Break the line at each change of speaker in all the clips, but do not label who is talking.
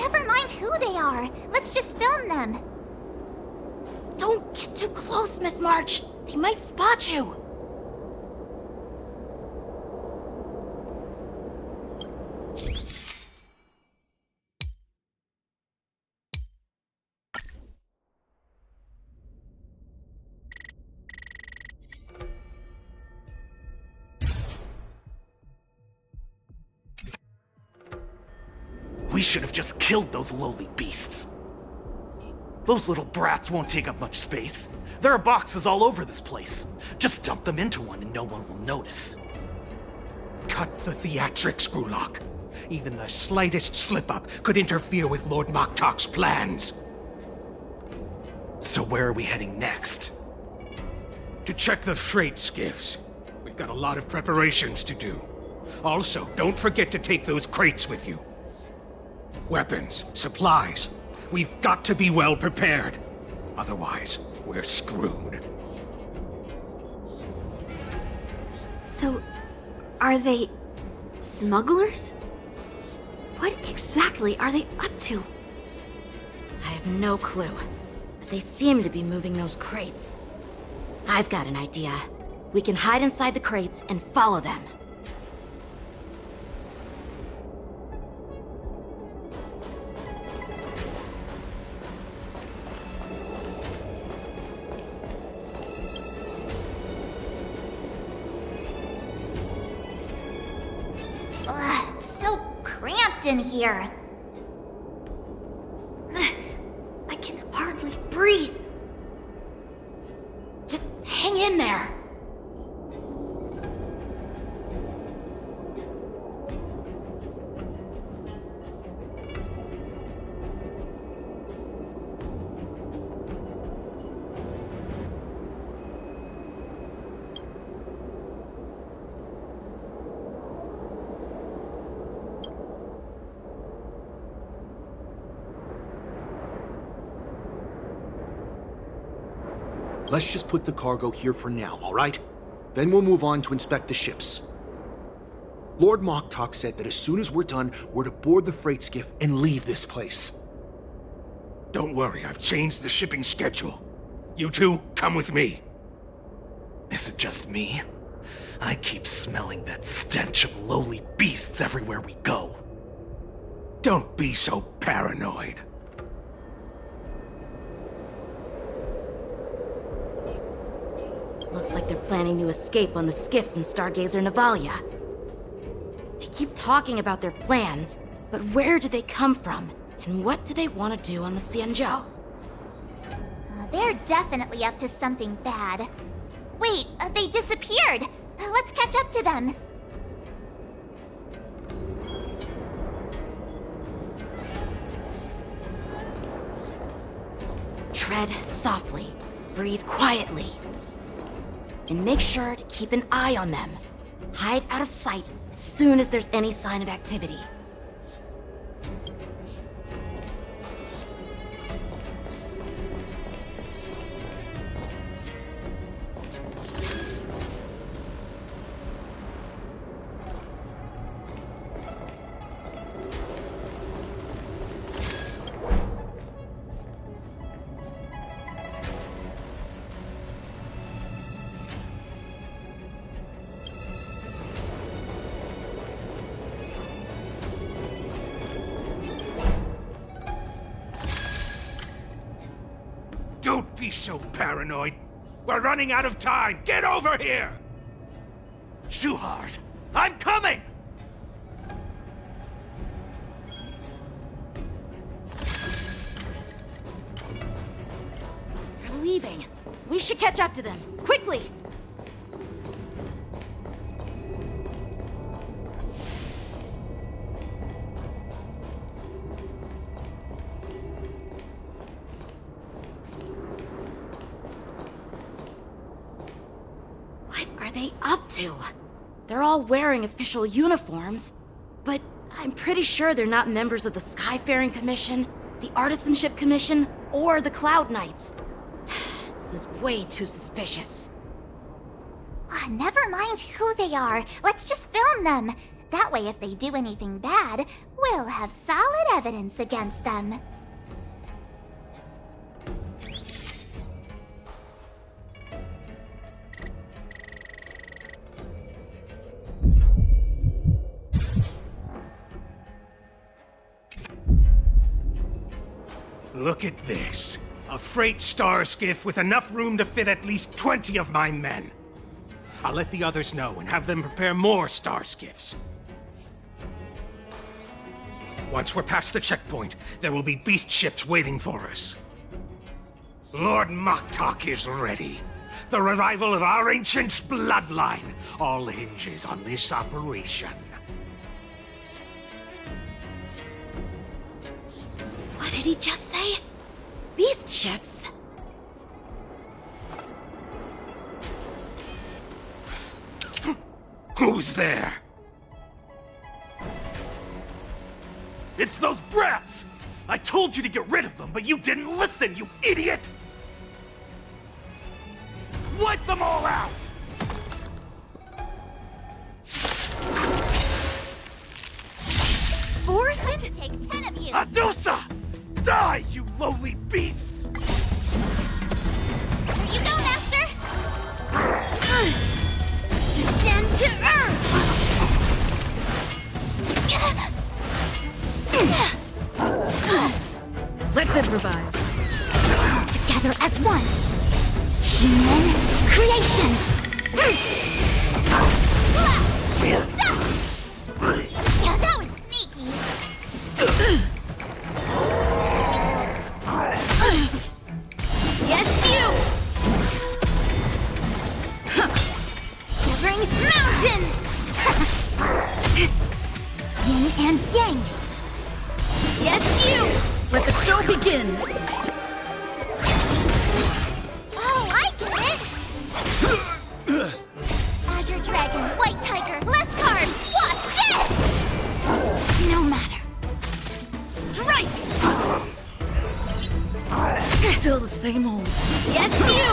never mind who they are. Let's just film them.
Don't get too close, Miss March. They might spot you.
We should have just killed those lowly beasts. Those little brats won't take up much space. There are boxes all over this place. Just dump them into one and no one will notice.
Cut the theatrics, Grulock. Even the slightest slip-up could interfere with Lord Moktok's plans.
So where are we heading next?
To check the freight skiffs. We've got a lot of preparations to do. Also, don't forget to take those crates with you. Weapons, supplies. We've got to be well prepared. Otherwise, we're screwed.
So, are they smugglers? What exactly are they up to?
I have no clue, but they seem to be moving those crates. I've got an idea. We can hide inside the crates and follow them.
Ugh, so cramped in here.
I can hardly breathe.
Just hang in there.
Let's just put the cargo here for now, all right? Then we'll move on to inspect the ships. Lord Moktok said that as soon as we're done, we're to board the freight skiff and leave this place.
Don't worry, I've changed the shipping schedule. You two, come with me.
Is it just me? I keep smelling that stench of lowly beasts everywhere we go.
Don't be so paranoid.
Looks like they're planning to escape on the skiffs in Stargazer Navalia. They keep talking about their plans, but where do they come from? And what do they want to do on the Xianzhou?
They're definitely up to something bad. Wait, they disappeared. Let's catch up to them.
Tread softly, breathe quietly, and make sure to keep an eye on them. Hide out of sight as soon as there's any sign of activity.
Don't be so paranoid. We're running out of time. Get over here!
Shuhard, I'm coming!
They're leaving. We should catch up to them. Quickly! What are they up to? They're all wearing official uniforms, but I'm pretty sure they're not members of the Skyfaring Commission, the Artisanship Commission, or the Cloud Knights. This is way too suspicious.
Never mind who they are. Let's just film them. That way, if they do anything bad, we'll have solid evidence against them.
Look at this. A freight star skiff with enough room to fit at least 20 of my men. I'll let the others know and have them prepare more star skiffs. Once we're past the checkpoint, there will be beast ships waiting for us. Lord Moktok is ready. The revival of our ancient bloodline all hinges on this operation.
What did he just say? Beast ships?
Who's there?
It's those brats! I told you to get rid of them, but you didn't listen, you idiot! Wipe them all out!
Force I could take 10 of you!
Adusa! Die, you lowly beasts!
Here you go, Master! Descend to Earth!
Let's improvise.
Together as one! Human creations! Yeah, that was sneaky! Yes, you! Severing mountains! Yin and yang! Yes, you!
Let the show begin.
Oh, I get it! Azure Dragon, White Tiger, less cards! Watch this! No matter. Strike!
Still the same old.
Yes, you!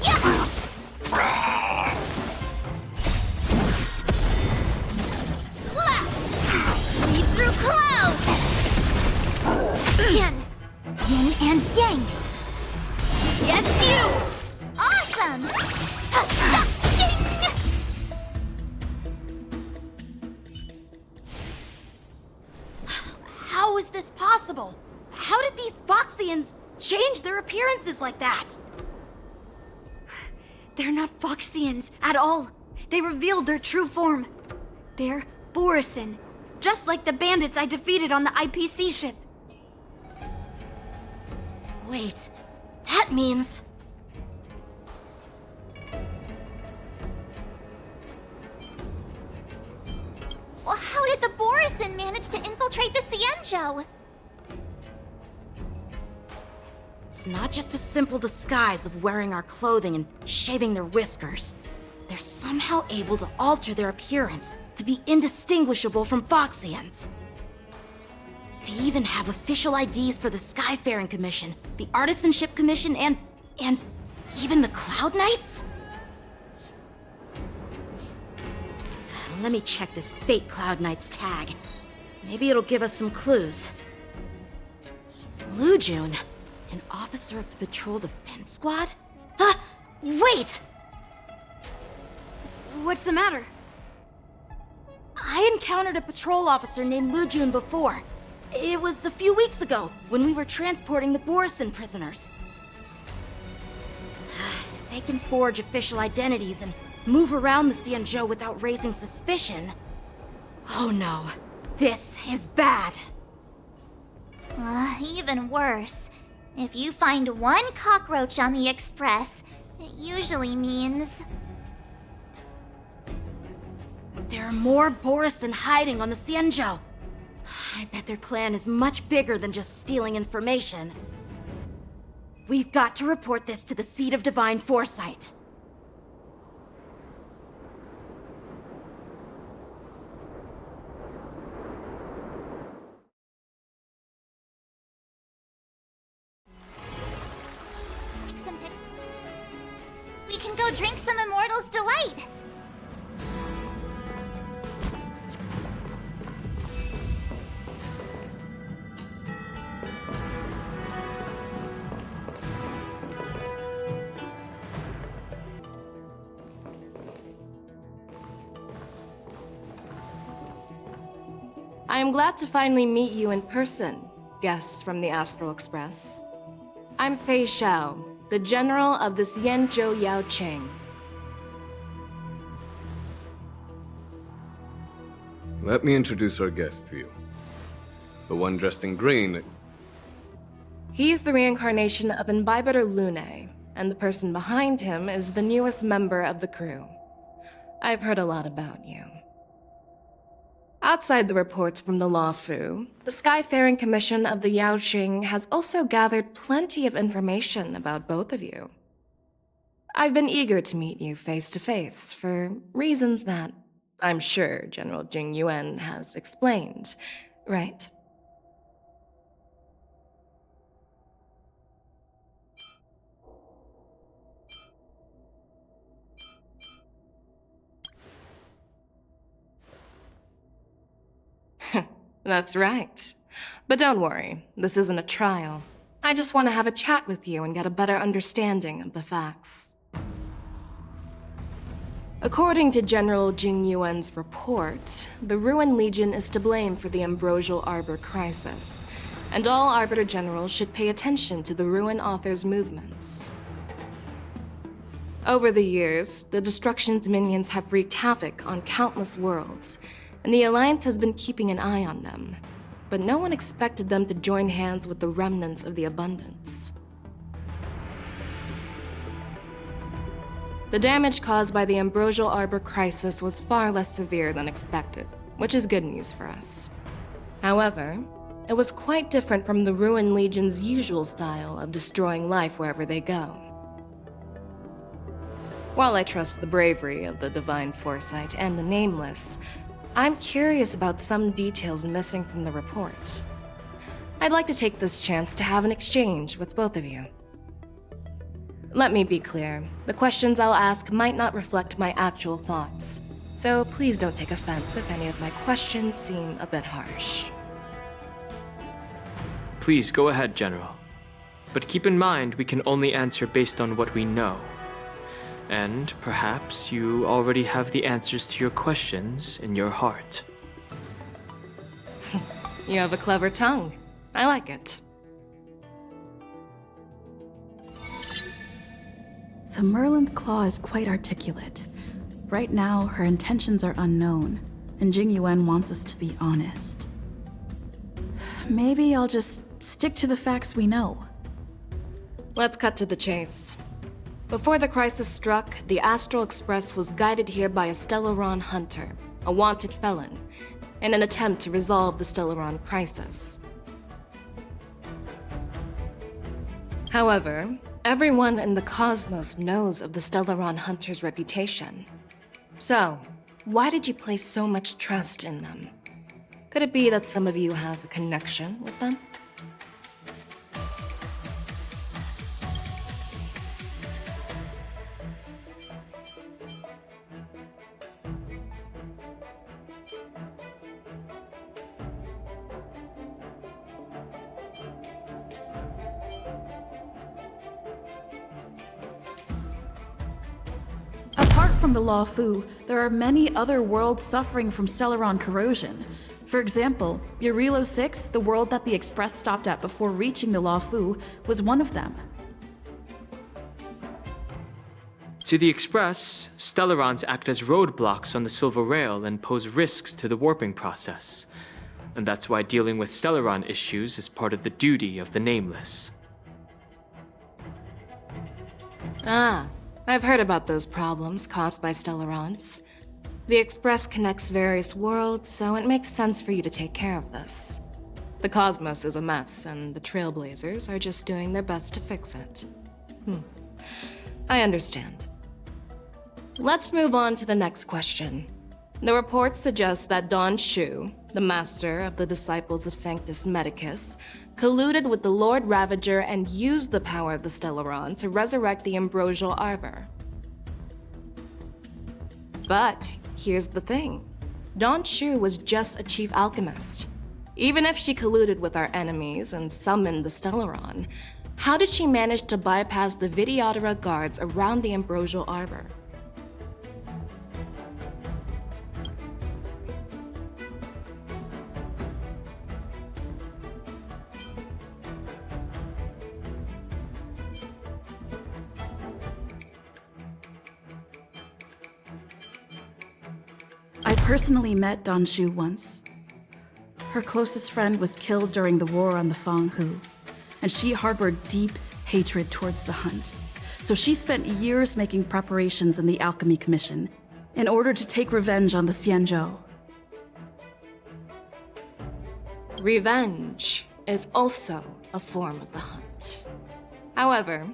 Yeah! Slap! Lead through clouds! Yin and yang! Yes, you! Awesome! Ding!
How is this possible? How did these Foxians change their appearances like that?
They're not Foxians at all. They revealed their true form. They're Borisin, just like the bandits I defeated on the IPC ship.
Wait, that means...
Well, how did the Borisin manage to infiltrate the Xianzhou?
It's not just a simple disguise of wearing our clothing and shaving their whiskers. They're somehow able to alter their appearance to be indistinguishable from Foxians. They even have official IDs for the Skyfaring Commission, the Artisanship Commission, and even the Cloud Knights? Let me check this fake Cloud Knight's tag. Maybe it'll give us some clues. Lujun, an officer of the Patrol Defense Squad? Wait!
What's the matter?
I encountered a patrol officer named Lujun before. It was a few weeks ago, when we were transporting the Borisin prisoners. They can forge official identities and move around the Xianzhou without raising suspicion. Oh no, this is bad.
Even worse. If you find one cockroach on the Express, it usually means...
There are more Borisin hiding on the Xianzhou. I bet their plan is much bigger than just stealing information. We've got to report this to the Seat of Divine Foresight.
We can go go drink some Immortal's Delight.
I am glad to finally meet you in person, guests from the Astral Express. I'm Fei Xiao, the general of the Xianzhou Yaoqiu.
Let me introduce our guest to you. The one dressed in green.
He's the reincarnation of Imbibitor Lune, and the person behind him is the newest member of the crew. I've heard a lot about you. Outside the reports from the Law Fu, the Skyfaring Commission of the Yaoqing has also gathered plenty of information about both of you. I've been eager to meet you face to face for reasons that I'm sure General Jing Yuan has explained, right? That's right. But don't worry, this isn't a trial. I just want to have a chat with you and get a better understanding of the facts. According to General Jing Yuan's report, the Ruin Legion is to blame for the Ambrosial Arbor crisis, and all Arbiter Generals should pay attention to the Ruin Author's movements. Over the years, the Destruction's minions have wreaked havoc on countless worlds, and the Alliance has been keeping an eye on them, but no one expected them to join hands with the remnants of the Abundance. The damage caused by the Ambrosial Arbor crisis was far less severe than expected, which is good news for us. However, it was quite different from the Ruin Legion's usual style of destroying life wherever they go. While I trust the bravery of the Divine Foresight and the Nameless, I'm curious about some details missing from the report. I'd like to take this chance to have an exchange with both of you. Let me be clear, the questions I'll ask might not reflect my actual thoughts, so please don't take offense if any of my questions seem a bit harsh.
Please go ahead, General. But keep in mind we can only answer based on what we know. And perhaps you already have the answers to your questions in your heart.
You have a clever tongue. I like it.
The Merlin's claw is quite articulate. Right now, her intentions are unknown, and Jing Yuan wants us to be honest. Maybe I'll just stick to the facts we know.
Let's cut to the chase. Before the crisis struck, the Astral Express was guided here by a Stellaron hunter, a wanted felon, in an attempt to resolve the Stellaron crisis. However, everyone in the cosmos knows of the Stellaron hunter's reputation. So, why did you place so much trust in them? Could it be that some of you have a connection with them?
Apart from the Law Fu, there are many other worlds suffering from Stellaron corrosion. For example, Urilo 6, the world that the Express stopped at before reaching the Law Fu, was one of them.
To the Express, Stellarons act as roadblocks on the Silver Rail and pose risks to the warping process. And that's why dealing with Stellaron issues is part of the duty of the Nameless.
Ah, I've heard about those problems caused by Stellarons. The Express connects various worlds, so it makes sense for you to take care of this. The cosmos is a mess, and the Trailblazers are just doing their best to fix it. I understand. Let's move on to the next question. The reports suggest that Don Shu, the master of the Disciples of Sanctus Medicus, colluded with the Lord Ravager and used the power of the Stellaron to resurrect the Ambrosial Arbor. But here's the thing. Don Shu was just a chief alchemist. Even if she colluded with our enemies and summoned the Stellaron, how did she manage to bypass the Videodora guards around the Ambrosial Arbor?
I personally met Don Shu once. Her closest friend was killed during the war on the Fanghu, and she harbored deep hatred towards the Hunt. So she spent years making preparations in the Alchemy Commission in order to take revenge on the Xianzhou.
Revenge is also a form of the Hunt. However,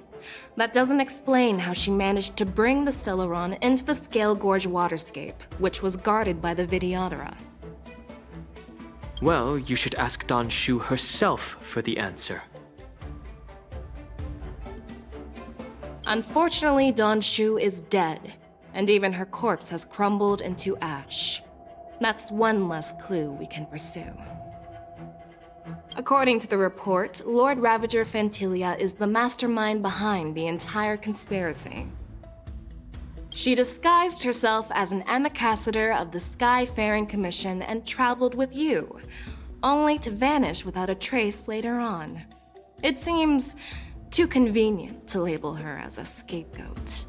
that doesn't explain how she managed to bring the Stellaron into the Scale Gorge waterscape, which was guarded by the Videodora.
Well, you should ask Don Shu herself for the answer.
Unfortunately, Don Shu is dead, and even her corpse has crumbled into ash. That's one less clue we can pursue. According to the report, Lord Ravager Fantilia is the mastermind behind the entire conspiracy. She disguised herself as an ambassador of the Skyfaring Commission and traveled with you, only to vanish without a trace later on. It seems too convenient to label her as a scapegoat.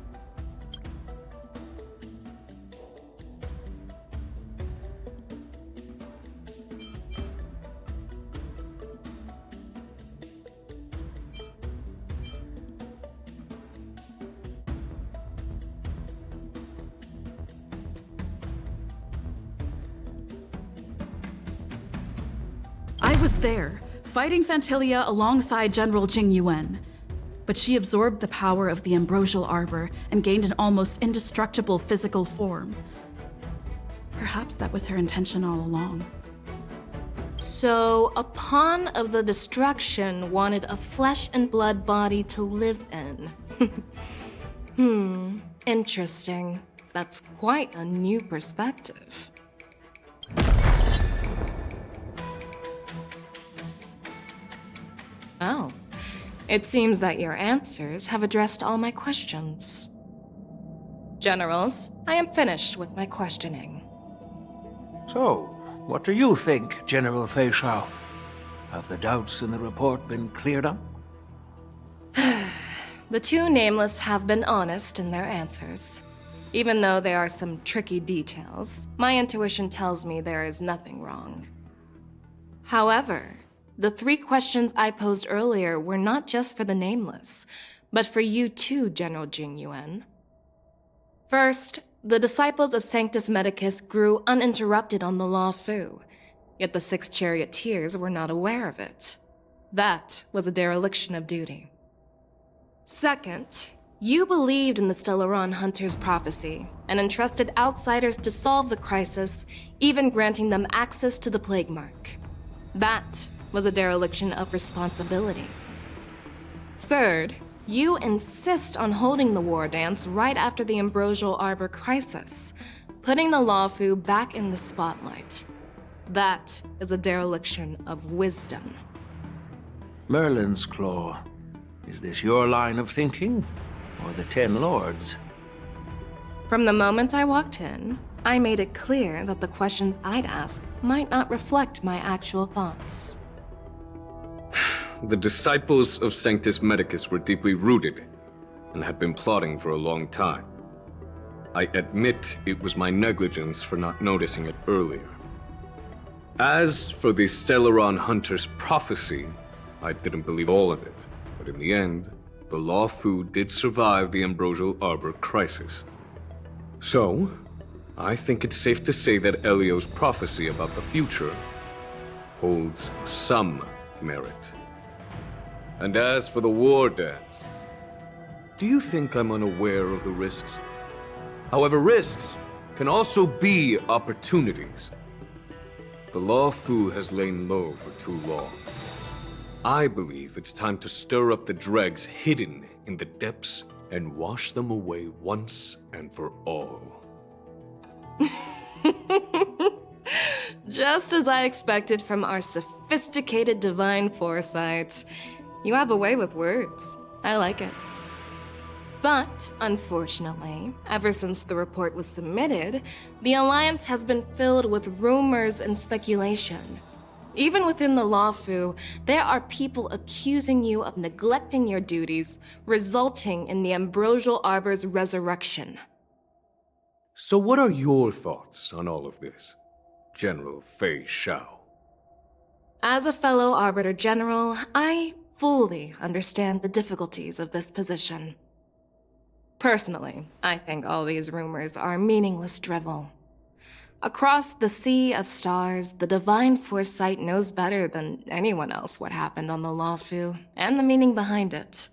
I was there, fighting Fantilia alongside General Jing Yuan. But she absorbed the power of the Ambrosial Arbor and gained an almost indestructible physical form. Perhaps that was her intention all along.
So, a pawn of the destruction wanted a flesh and blood body to live in. Interesting. That's quite a new perspective. Oh, it seems that your answers have addressed all my questions. Generals, I am finished with my questioning.
So, what do you think, General Fei Shao? Have the doubts in the report been cleared up?
The two nameless have been honest in their answers. Even though there are some tricky details, my intuition tells me there is nothing wrong. However, the 3 questions I posed earlier were not just for the nameless, but for you too, General Jing Yuan. First, the disciples of Sanctus Medicus grew uninterrupted on the Law Fu, yet the 6 charioteers were not aware of it. That was a dereliction of duty. Second, you believed in the Stellaron Hunter's prophecy and entrusted outsiders to solve the crisis, even granting them access to the Plague Mark. That was a dereliction of responsibility. Third, you insist on holding the war dance right after the Ambrosial Arbor crisis, putting the Lawfu back in the spotlight. That is a dereliction of wisdom.
Merlin's Claw. Is this your line of thinking, or the 10 Lords?
From the moment I walked in, I made it clear that the questions I'd ask might not reflect my actual thoughts.
The disciples of Sanctus Medicus were deeply rooted and had been plotting for a long time. I admit it was my negligence for not noticing it earlier. As for the Stellaron Hunter's prophecy, I didn't believe all of it, but in the end, the Law Fu did survive the Ambrosial Arbor crisis. So, I think it's safe to say that Elio's prophecy about the future holds some merit. And as for the war dance, do you think I'm unaware of the risks? However, risks can also be opportunities. The Law Fu has lain low for too long. I believe it's time to stir up the dregs hidden in the depths and wash them away once and for all.
Just as I expected from our sophisticated divine foresight. You have a way with words. I like it. But, unfortunately, ever since the report was submitted, the Alliance has been filled with rumors and speculation. Even within the Lawfu, there are people accusing you of neglecting your duties, resulting in the Ambrosial Arbor's resurrection.
So what are your thoughts on all of this, General Fei Shao?
As a fellow Arbiter General, I fully understand the difficulties of this position. Personally, I think all these rumors are meaningless drivel. Across the sea of stars, the divine foresight knows better than anyone else what happened on the Lawfu and the meaning behind it.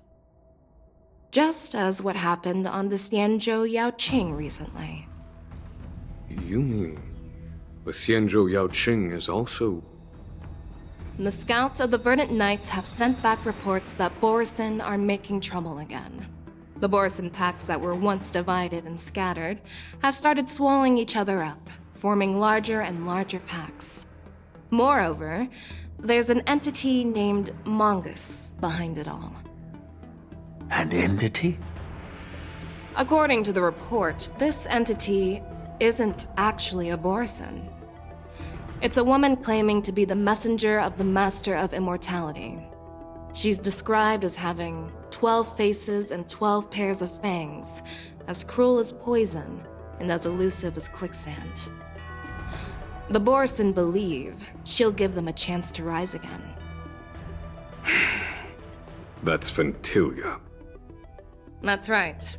Just as what happened on the Xianzhou Yaoqing recently.
You mean the Xianzhou Yaoqing is also...
The scouts of the Verdant Knights have sent back reports that Borisin are making trouble again. The Borisin packs that were once divided and scattered have started swallowing each other up, forming larger and larger packs. Moreover, there's an entity named Mongoose behind it all.
An entity?
According to the report, this entity isn't actually a Borisin. It's a woman claiming to be the messenger of the Master of Immortality. She's described as having 12 faces and 12 pairs of fangs, as cruel as poison, and as elusive as quicksand. The Borisin believe she'll give them a chance to rise again.
That's Ventilia.
That's right.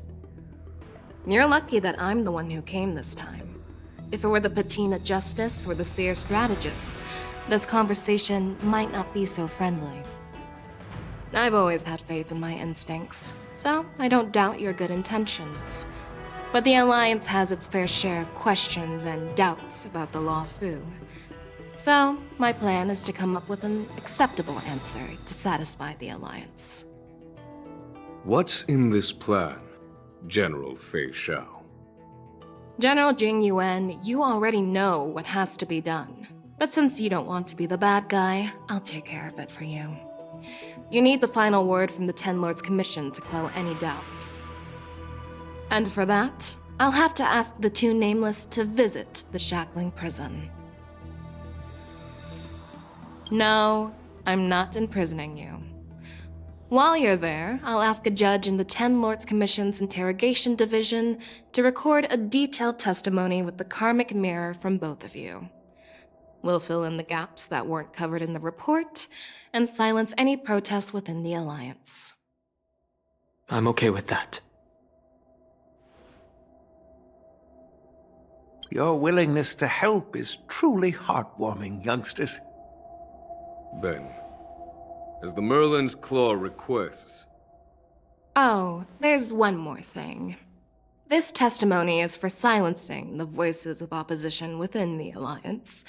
You're lucky that I'm the one who came this time. If it were the Patina Justice or the Seer Strategist, this conversation might not be so friendly. I've always had faith in my instincts, so I don't doubt your good intentions. But the Alliance has its fair share of questions and doubts about the Lawfu. So, my plan is to come up with an acceptable answer to satisfy the Alliance.
What's in this plan, General Fei Shao?
General Jing Yuan, you already know what has to be done. But since you don't want to be the bad guy, I'll take care of it for you. You need the final word from the Ten Lords Commission to quell any doubts. And for that, I'll have to ask the two Nameless to visit the Shackling Prison. No, I'm not imprisoning you. While you're there, I'll ask a judge in the Ten Lords Commission's Interrogation Division to record a detailed testimony with the karmic mirror from both of you. We'll fill in the gaps that weren't covered in the report, and silence any protests within the Alliance.
I'm okay with that.
Your willingness to help is truly heartwarming, youngsters.
Then, as the Merlin's Claw requests...
Oh, there's one more thing. This testimony is for silencing the voices of opposition within the Alliance,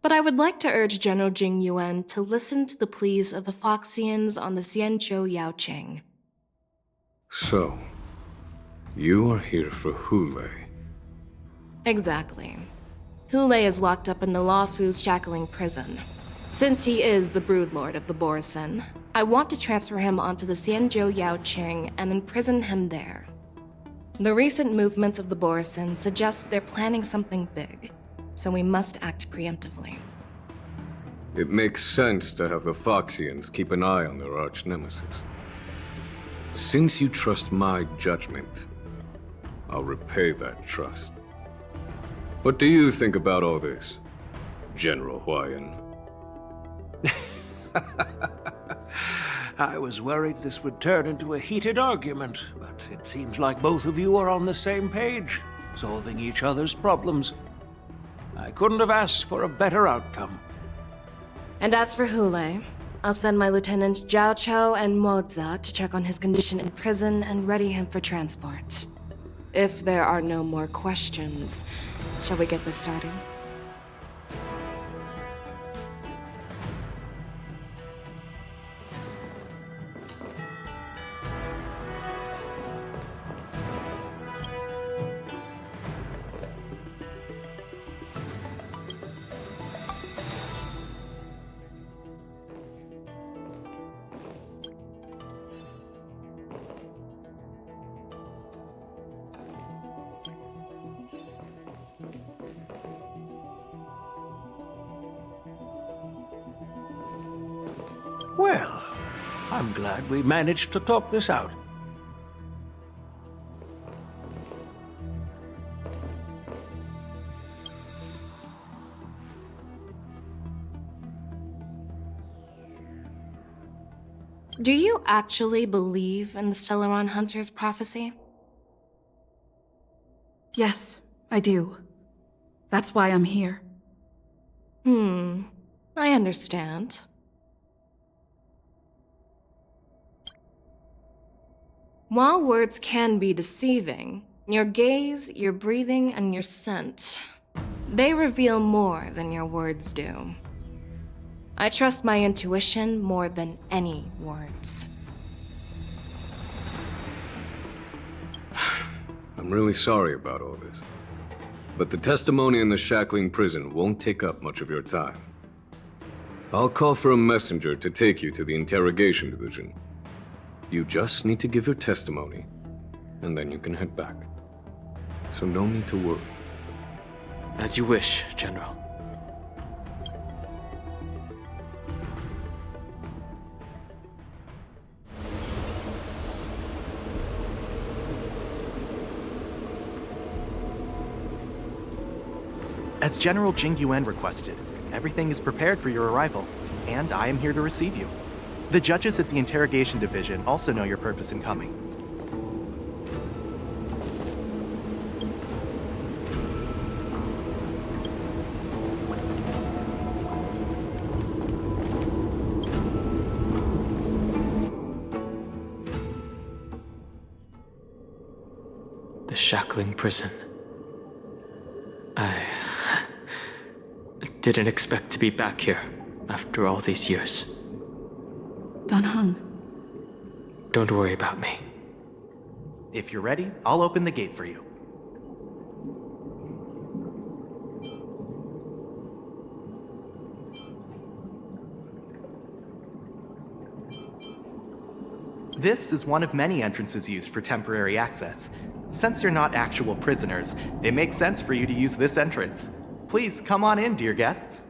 but I would like to urge General Jing Yuan to listen to the pleas of the Foxians on the Xianzhou Yaoqing.
So, you are here for Hule.
Exactly. Hule is locked up in the Lawfu's Shackling Prison. Since he is the Broodlord of the Borisin, I want to transfer him onto the Xianzhou Yaoqing and imprison him there. The recent movements of the Borisin suggest they're planning something big, so we must act preemptively.
It makes sense to have the Foxians keep an eye on their arch-nemesis. Since you trust my judgment, I'll repay that trust. What do you think about all this, General Huayan?
I was worried this would turn into a heated argument, but it seems like both of you are on the same page, solving each other's problems. I couldn't have asked for a better outcome.
And as for Hule, I'll send my lieutenants Jiaoqiu and Moza to check on his condition in prison and ready him for transport. If there are no more questions, shall we get this started?
Well, I'm glad we managed to talk this out.
Do you actually believe in the Stellaron Hunter's prophecy?
Yes, I do. That's why I'm here.
I understand. While words can be deceiving, your gaze, your breathing, and your scent, they reveal more than your words do. I trust my intuition more than any words.
I'm really sorry about all this. But the testimony in the shackling prison won't take up much of your time. I'll call for a messenger to take you to the interrogation division. You just need to give your testimony, and then you can head back. So no need to worry.
As you wish, General.
As General Jing Yuan requested, everything is prepared for your arrival, and I am here to receive you. The judges at the interrogation division also know your purpose in coming.
The shackling prison. I didn't expect to be back here after all these years.
Dan Heng.
Don't worry about me.
If you're ready, I'll open the gate for you. This is one of many entrances used for temporary access. Since you're not actual prisoners, it makes sense for you to use this entrance. Please come on in, dear guests.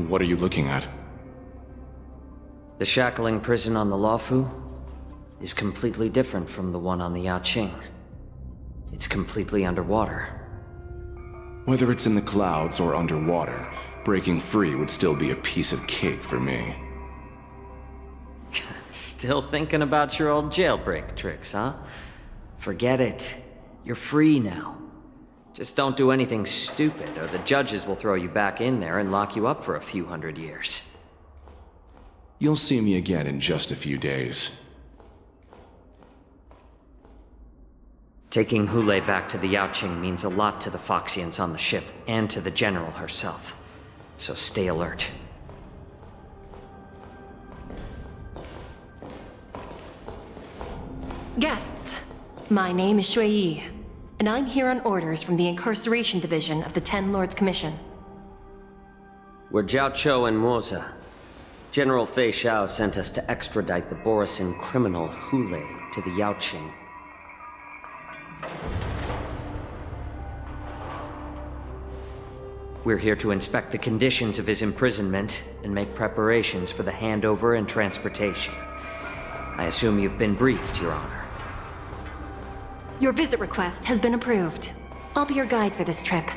What are you looking at?
The shackling prison on the Luofu is completely different from the one on the Yaoqing. It's completely underwater.
Whether it's in the clouds or underwater, breaking free would still be a piece of cake for me.
Still thinking about your old jailbreak tricks, huh? Forget it. You're free now. Just don't do anything stupid, or the judges will throw you back in there and lock you up for a few hundred years.
You'll see me again in just a few days.
Taking Hule back to the Yaoqing means a lot to the Foxians on the ship, and to the General herself. So stay alert.
Guests, my name is Shui Yi, and I'm here on orders from the Incarceration Division of the Ten Lords Commission.
We're Jiaoqiu and Moza. General Fei Xiao sent us to extradite the Borisin criminal Hule to the Jiaoqiu. We're here to inspect the conditions of his imprisonment and make preparations for the handover and transportation. I assume you've been briefed, Your Honor.
Your visit request has been approved. I'll be your guide for this trip.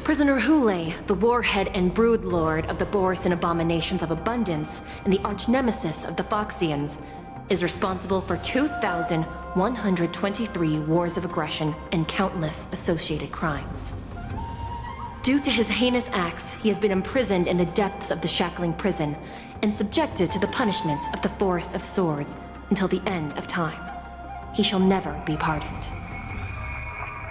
Prisoner Hule, the warhead and brood lord of the Borisin abominations of abundance and the arch-nemesis of the Foxians, is responsible for 2,123 wars of aggression and countless associated crimes. Due to his heinous acts, he has been imprisoned in the depths of the shackling prison and subjected to the punishment of the Forest of Swords until the end of time. He shall never be pardoned.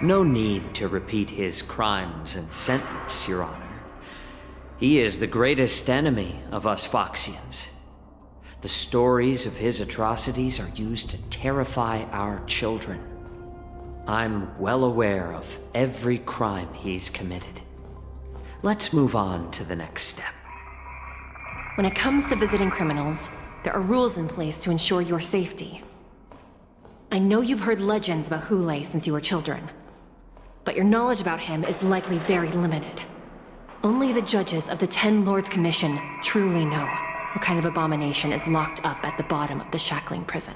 No need to repeat his crimes and sentence, Your Honor. He is the greatest enemy of us Foxians. The stories of his atrocities are used to terrify our children. I'm well aware of every crime he's committed. Let's move on to the next step.
When it comes to visiting criminals, there are rules in place to ensure your safety. I know you've heard legends about Hule since you were children, but your knowledge about him is likely very limited. Only the judges of the Ten Lords Commission truly know what kind of abomination is locked up at the bottom of the shackling prison.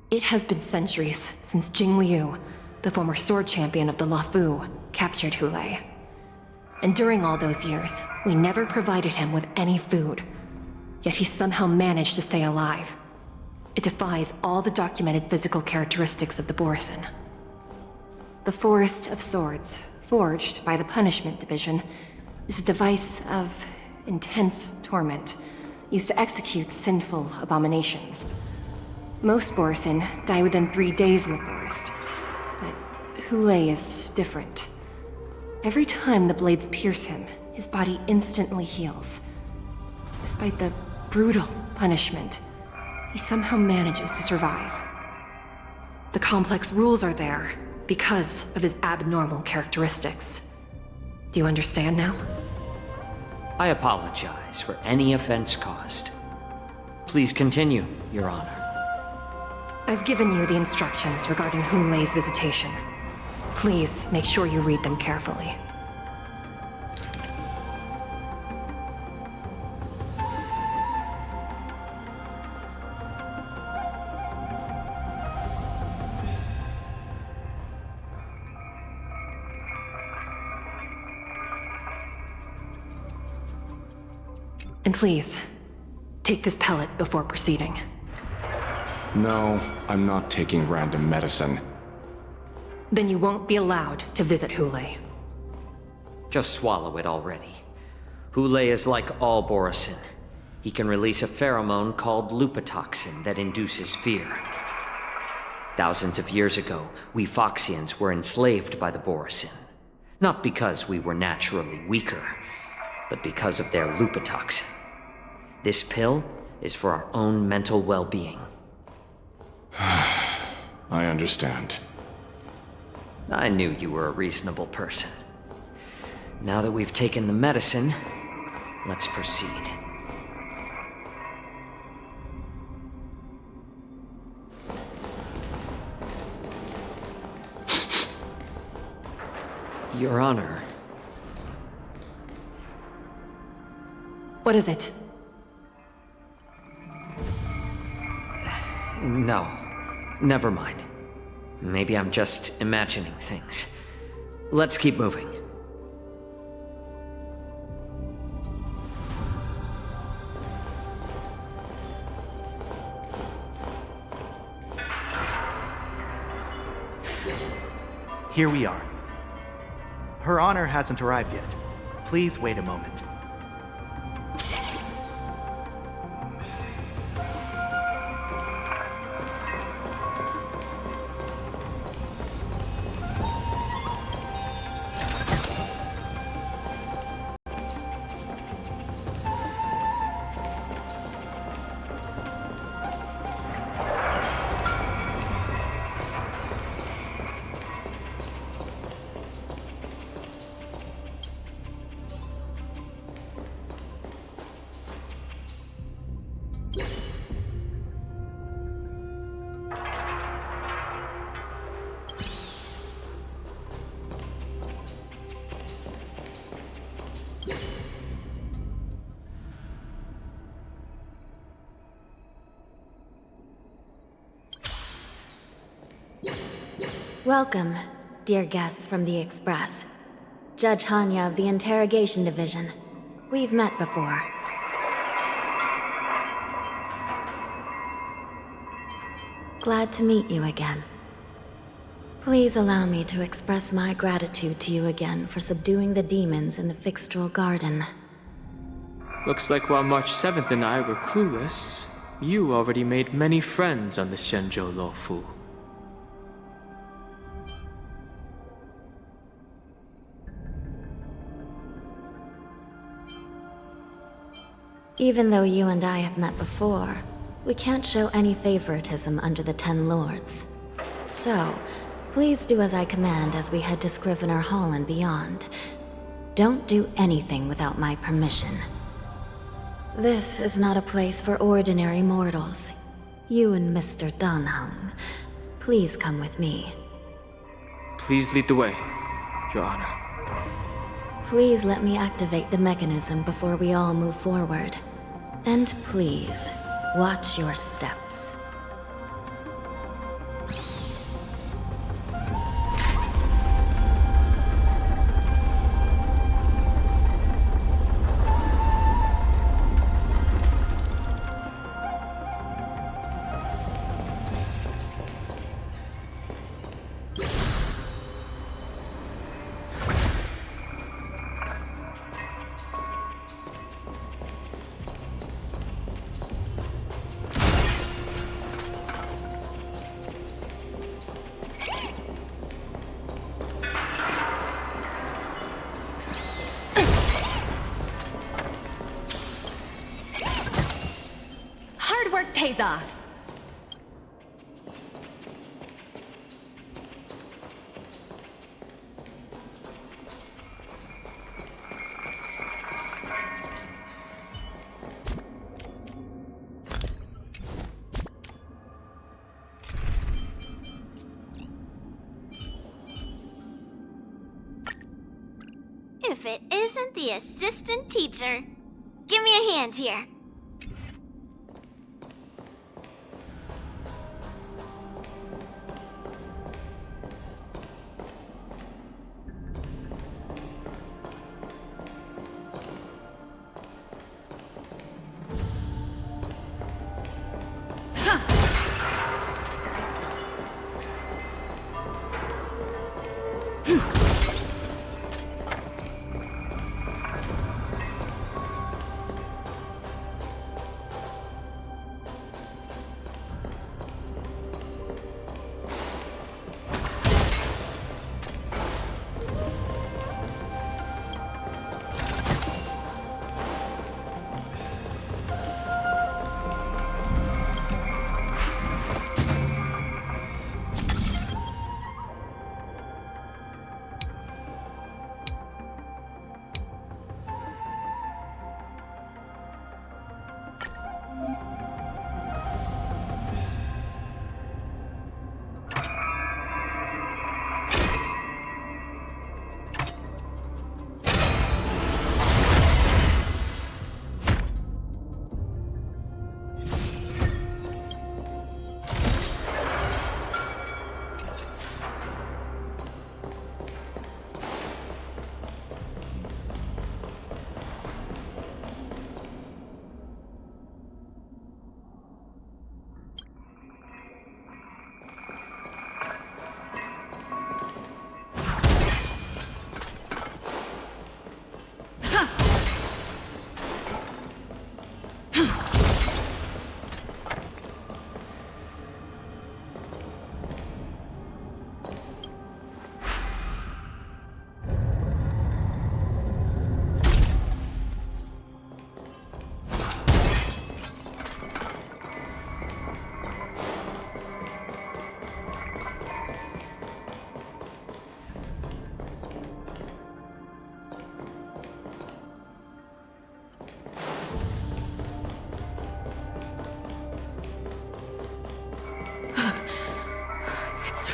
It has been centuries since Jing Liu, the former sword champion of the Luofu, captured Hule. And during all those years, we never provided him with any food. Yet he somehow managed to stay alive. It defies all the documented physical characteristics of the Borisin. The Forest of Swords, forged by the Punishment Division, is a device of intense torment, used to execute sinful abominations. Most Borisin die within 3 days in the forest, but Hule is different. Every time the blades pierce him, his body instantly heals. Despite the brutal punishment, he somehow manages to survive. The complex rules are there because of his abnormal characteristics. Do you understand now?
I apologize for any offense caused. Please continue, Your Honor.
I've given you the instructions regarding Hule's visitation. Please make sure you read them carefully. And please, take this pellet before proceeding.
No, I'm not taking random medicine.
Then you won't be allowed to visit Hule.
Just swallow it already. Hule is like all Borisin. He can release a pheromone called lupatoxin that induces fear. Thousands of years ago, we Foxians were enslaved by the Borisin. Not because we were naturally weaker, but because of their lupatoxin. This pill is for our own mental well-being.
I understand.
I knew you were a reasonable person. Now that we've taken the medicine, let's proceed. Your Honor.
What is it?
No. Never mind. Maybe I'm just imagining things. Let's keep moving.
Here we are. Her Honor hasn't arrived yet. Please wait a moment.
Welcome, dear guests from the Express. Judge Hanya of the Interrogation Division. We've met before. Glad to meet you again. Please allow me to express my gratitude to you again for subduing the demons in the Fixtral Garden.
Looks like while March 7th and I were clueless, you already made many friends on the Shenzhou Luofu.
Even though you and I have met before, we can't show any favoritism under the Ten Lords. So, please do as I command as we head to Scrivener Hall and beyond. Don't do anything without my permission. This is not a place for ordinary mortals. You and Mr. Danheng, please come with me.
Please lead the way, Your Honor.
Please let me activate the mechanism before we all move forward. And please, watch your steps.
Pays off.
If it isn't the assistant teacher. Give me a hand here.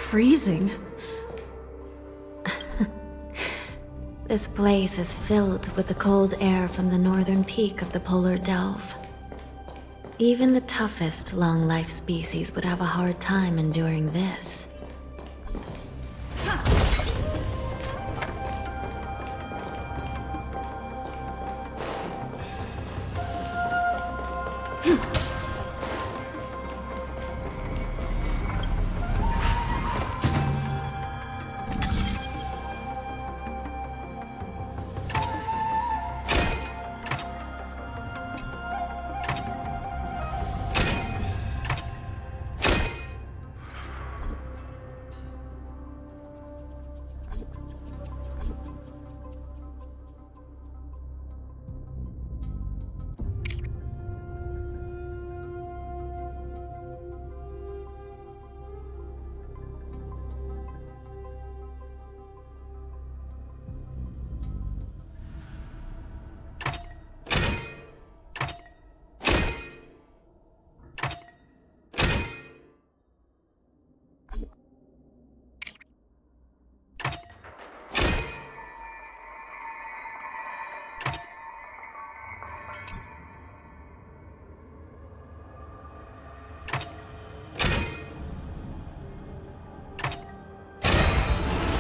Freezing.
This place is filled with the cold air from the northern peak of the polar delve. Even the toughest long-life species would have a hard time enduring this.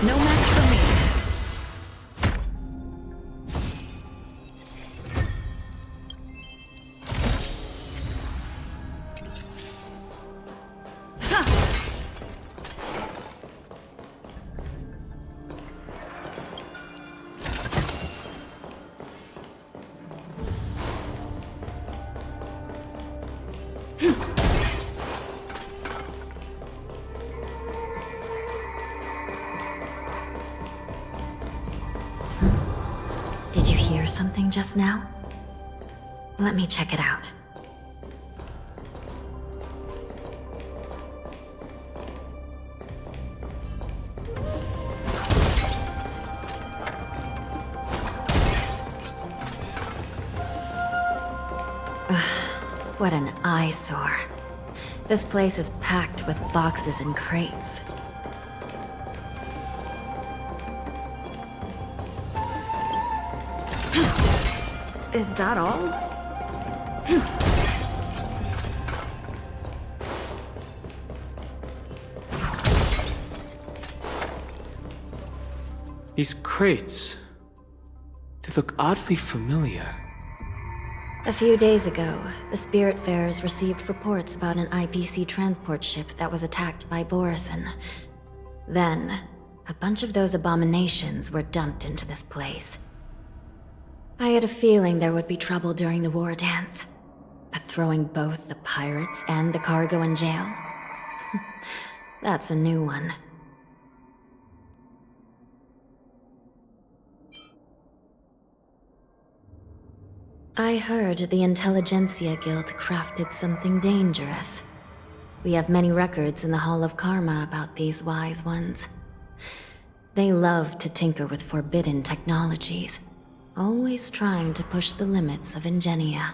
No match for me.
Did you hear something just now? Let me check it out. What an eyesore. This place is packed with boxes and crates.
Is that all?
These crates. They look oddly familiar.
A few days ago, the Spiritfarers received reports about an IPC transport ship that was attacked by Borison. Then, a bunch of those abominations were dumped into this place. I had a feeling there would be trouble during the war dance, but throwing both the pirates and the cargo in jail? That's a new one. I heard the Intelligentsia Guild crafted something dangerous. We have many records in the Hall of Karma about these wise ones. They love to tinker with forbidden technologies, always trying to push the limits of Ingenia.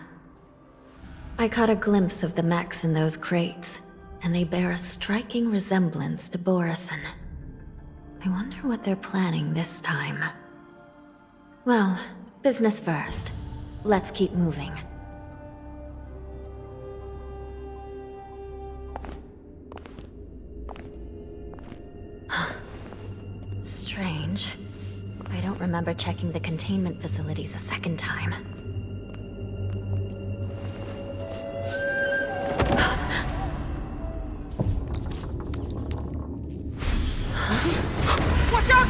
I caught a glimpse of the mechs in those crates, and they bear a striking resemblance to Borison. I wonder what they're planning this time. Well, business first. Let's keep moving. Strange. I don't remember checking the containment facilities a second time.
Watch out!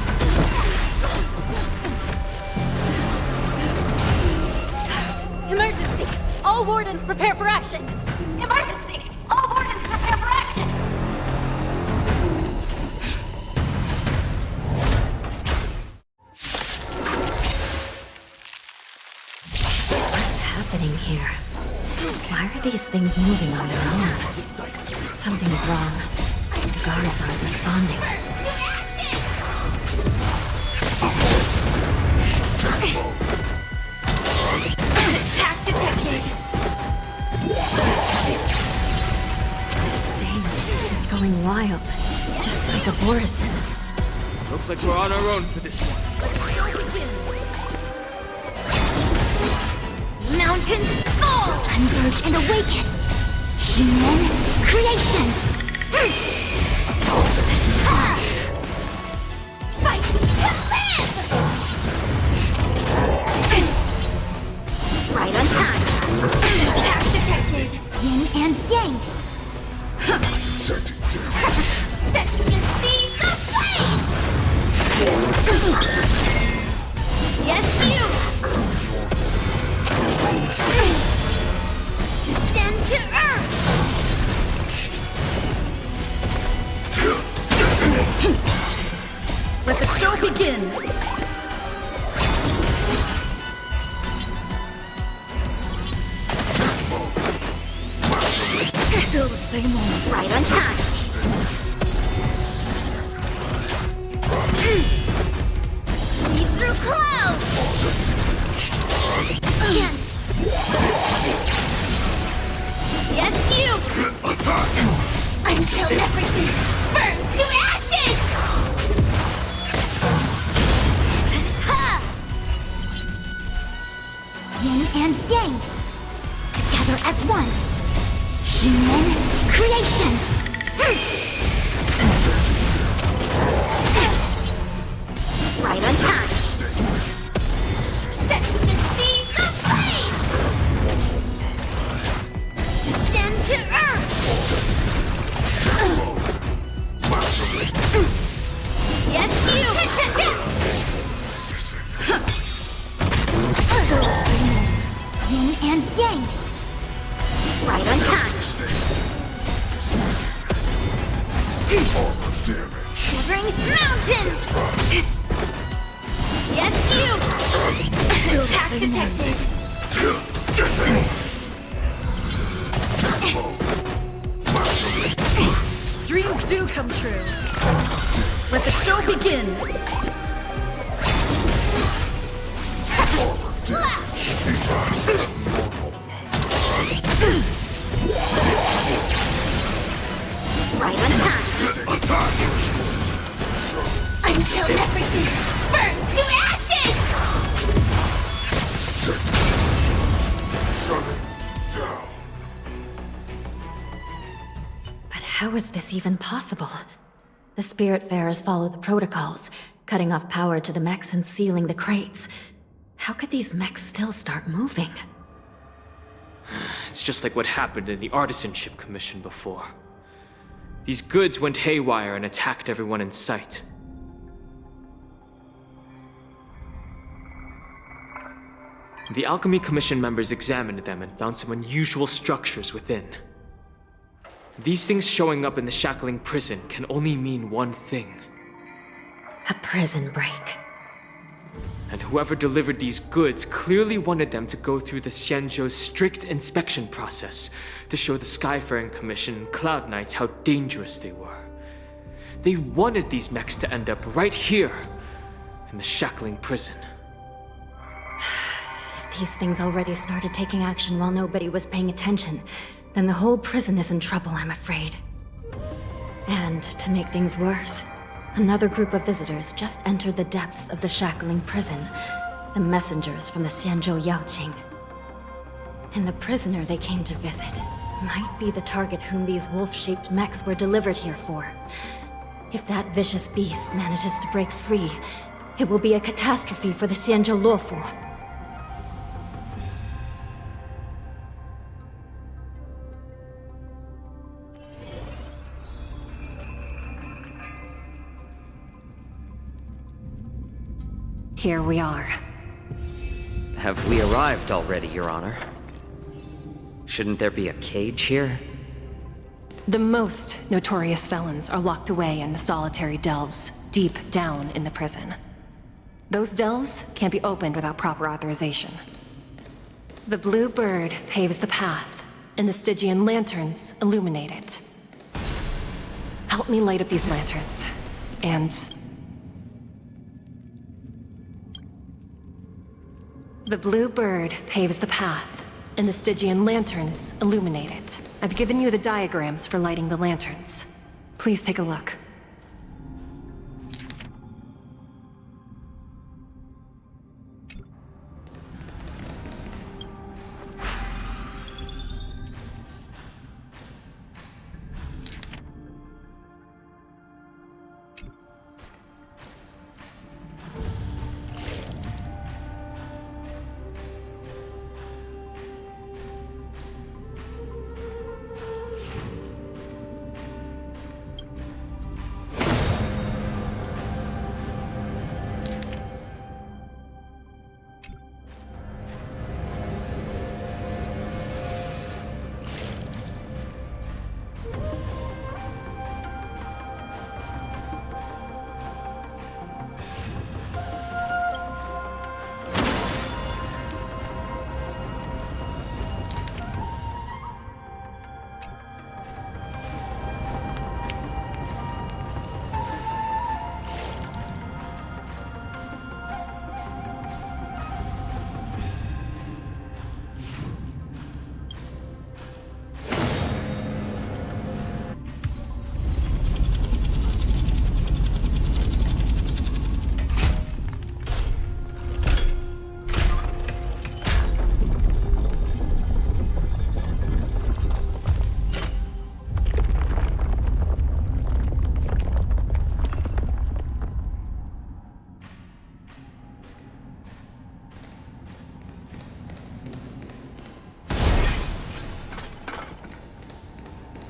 Emergency! All wardens prepare for action! Emergency! All wardens prepare for action!
What's happening here? Why are these things moving on their own? Something's wrong. The guards aren't responding.
Attack detected!
This thing is going wild, just like a Borison.
Looks like we're on our own for this one.
Mountains fall! Converge and awaken! Human creations! Fight to live! Right on time! Attack detected! Yin and yang! Set to seize the flame! Yes, you! Descend to earth!
Let the show begin! Still the same one.
Right on time! Lead through clouds! Again! Yes, you! Until everything burns to ashes! Ha! Yin and yang! Together as one! Human creations!
Tins! Yes, you! Attack detected!
Dreams do come true. Let the show begin.
Right on time. Until everything burns to ashes!
But how is this even possible? The Spiritfarers follow the protocols, cutting off power to the mechs and sealing the crates. How could these mechs still start moving?
It's just like what happened in the Artisanship Commission before. These goods went haywire and attacked everyone in sight. The Alchemy Commission members examined them and found some unusual structures within. These things showing up in the shackling prison can only mean one thing.
A prison break.
And whoever delivered these goods clearly wanted them to go through the Xianzhou's strict inspection process to show the Skyfaring Commission and Cloud Knights how dangerous they were. They wanted these mechs to end up right here, in the shackling prison.
If these things already started taking action while nobody was paying attention, then the whole prison is in trouble, I'm afraid. And to make things worse, another group of visitors just entered the depths of the shackling prison. The messengers from the Xianzhou Yaoqing. And the prisoner they came to visit might be the target whom these wolf-shaped mechs were delivered here for. If that vicious beast manages to break free, it will be a catastrophe for the Xianzhou Luofu.
Here we are.
Have we arrived already, Your Honor? Shouldn't there be a cage here?
The most notorious felons are locked away in the solitary delves, deep down in the prison. Those delves can't be opened without proper authorization. The blue bird paves the path, and the Stygian lanterns illuminate it. Help me light up these lanterns, and... The blue bird paves the path, and the Stygian lanterns illuminate it. I've given you the diagrams for lighting the lanterns. Please take a look.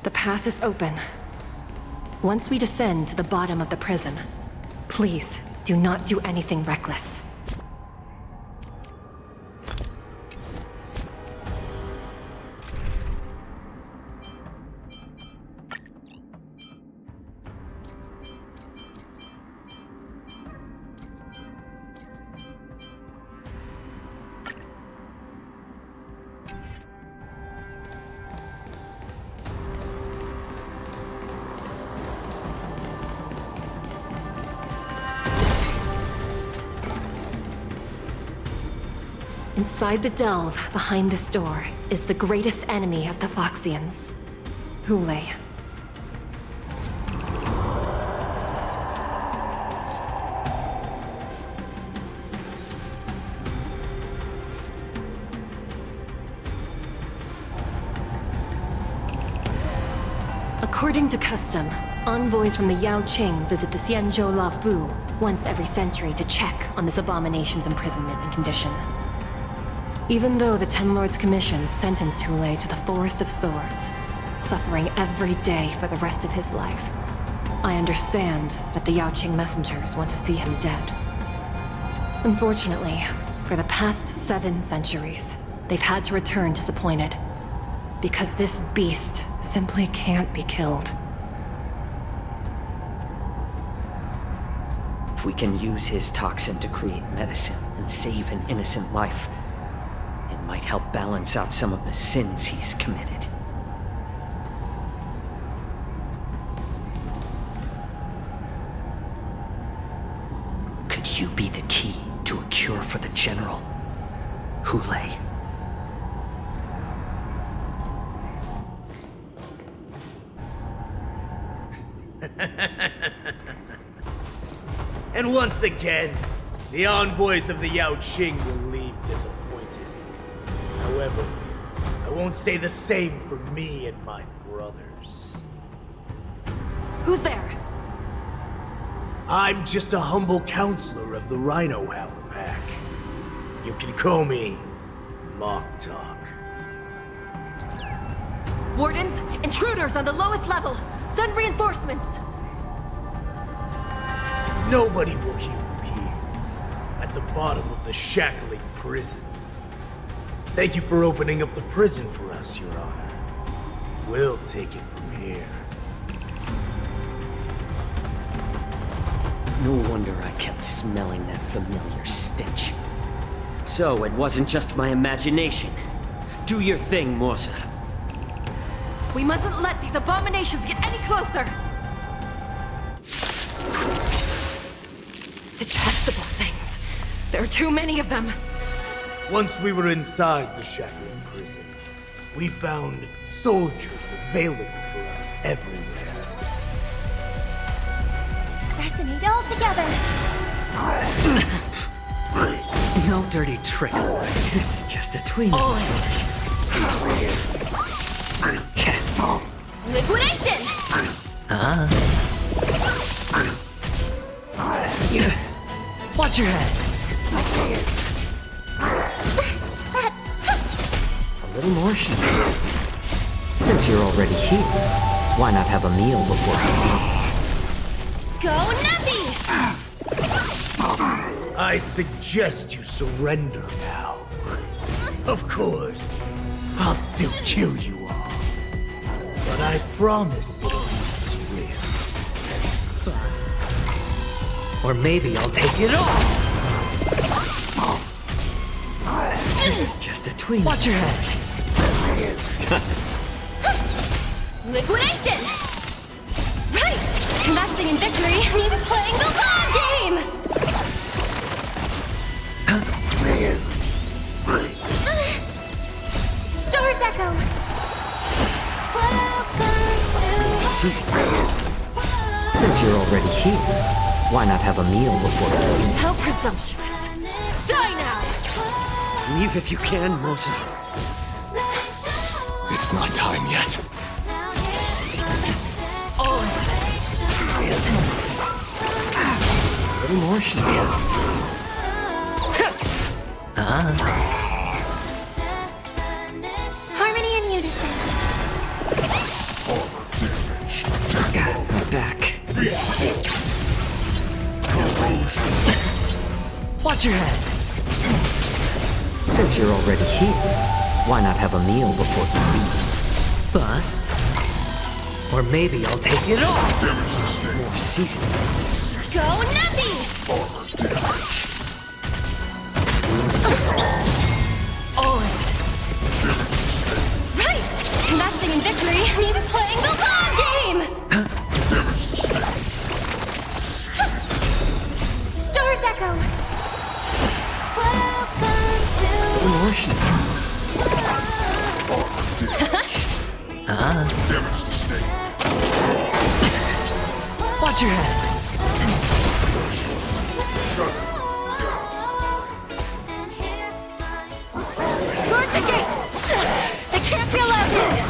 The path is open. Once we descend to the bottom of the prison, please do not do anything reckless. Inside the delve, behind this door, is the greatest enemy of the Foxians. Hule. According to custom, envoys from the Yaoqiu visit the Xianzhou La Fu once every century to check on this abomination's imprisonment and condition. Even though the Ten Lords Commission sentenced Hule to the Forest of Swords, suffering every day for the rest of his life, I understand that the Yaoqiu messengers want to see him dead. Unfortunately, for the past 7 centuries, they've had to return disappointed. Because this beast simply can't be killed.
If we can use his toxin to create medicine and save an innocent life, it might help balance out some of the sins he's committed. Could you be the key to a cure for the General, Hule?
And once again, the envoys of the Yaoqiu will leave disappointed. However, I won't say the same for me and my brothers.
Who's there?
I'm just a humble counselor of the Rhino Hound Pack. You can call me Mock Talk.
Wardens, intruders on the lowest level! Send reinforcements!
Nobody will hear you here, at the bottom of the shackling prison. Thank you for opening up the prison for us, Your Honor. We'll take it from here.
No wonder I kept smelling that familiar stench. So it wasn't just my imagination. Do your thing, Morsa.
We mustn't let these abominations get any closer! Detestable things. There are too many of them.
Once we were inside the shackling prison, we found soldiers available for us everywhere.
Resonate all together.
No dirty tricks. It's just a tweenie.
Liquidation!
Watch your head. A little more heat. Since you're already here, why not have a meal before you leave?
Go Nuppy!
I suggest you surrender now. Of course, I'll still kill you all. But I promise it'll be swift. First.
Or maybe I'll take it off. It's just a tweenie. Watch your head.
Liquidation! Right! Investing in victory means playing the long game! Stars Echo!
Since you're already here, why not have a meal before you leave?
How presumptuous! Die now!
Leave if you can, Mosa.
It's not time yet.
A little more heat.
Harmony and unison.
Back. Watch your head. Since you're already here, why not have a meal before you leave? Bust. Or maybe I'll take it off. More seasoning.
Go Nuppy! Right! Investing in victory means playing the long game! Stars Echo!
heat. Watch your head.
Guard the gate! They can't be allowed in!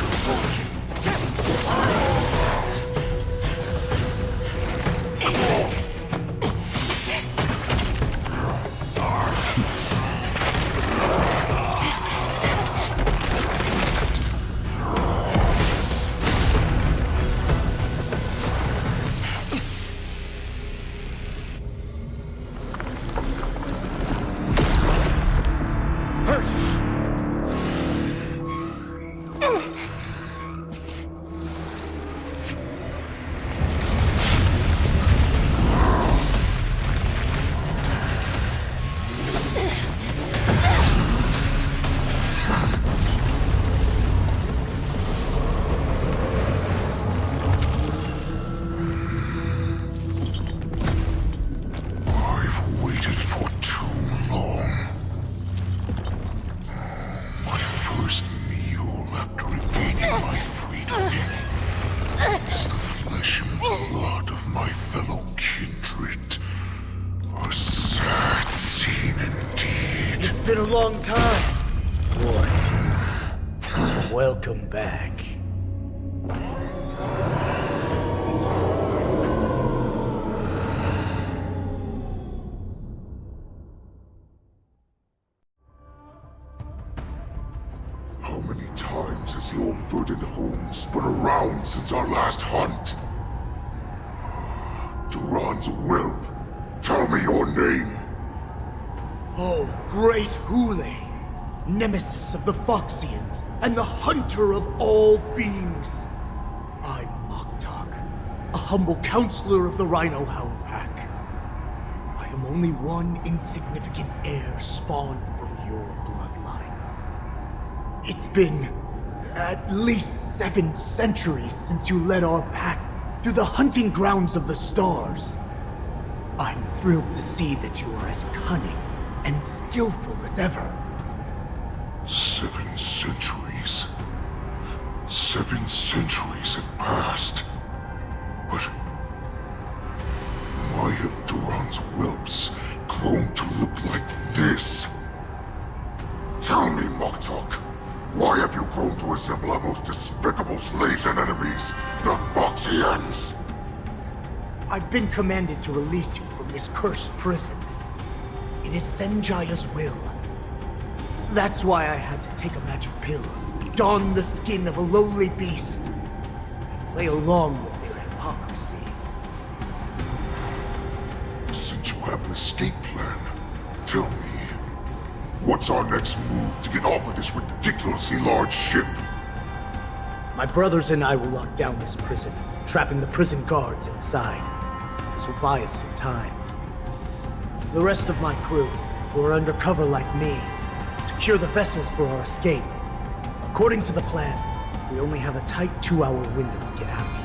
Been a long time. Boy, welcome back.
How many times has the old verdant home spun around since our last hunt? Duran's whelp, tell me your name.
Oh, great Hule, nemesis of the Foxians, and the hunter of all beings. I'm Moktok, a humble counselor of the Rhino Hound Pack. I am only one insignificant heir spawned from your bloodline. It's been at least 7 centuries since you led our pack through the hunting grounds of the stars. I'm thrilled to see that you are as cunning and skillful as ever.
7 centuries. 7 centuries have passed. But why have Duran's whelps grown to look like this? Tell me, Moktok, why have you grown to resemble our most despicable slaves and enemies, the Foxians?
I've been commanded to release you from this cursed prison. It is Senjaya's will. That's why I had to take a magic pill, don the skin of a lowly beast, and play along with their hypocrisy.
Since you have an escape plan, tell me, what's our next move to get off of this ridiculously large ship?
My brothers and I will lock down this prison, trapping the prison guards inside. This will buy us some time. The rest of my crew, who are undercover like me, secure the vessels for our escape. According to the plan, we only have a tight 2-hour window to get out of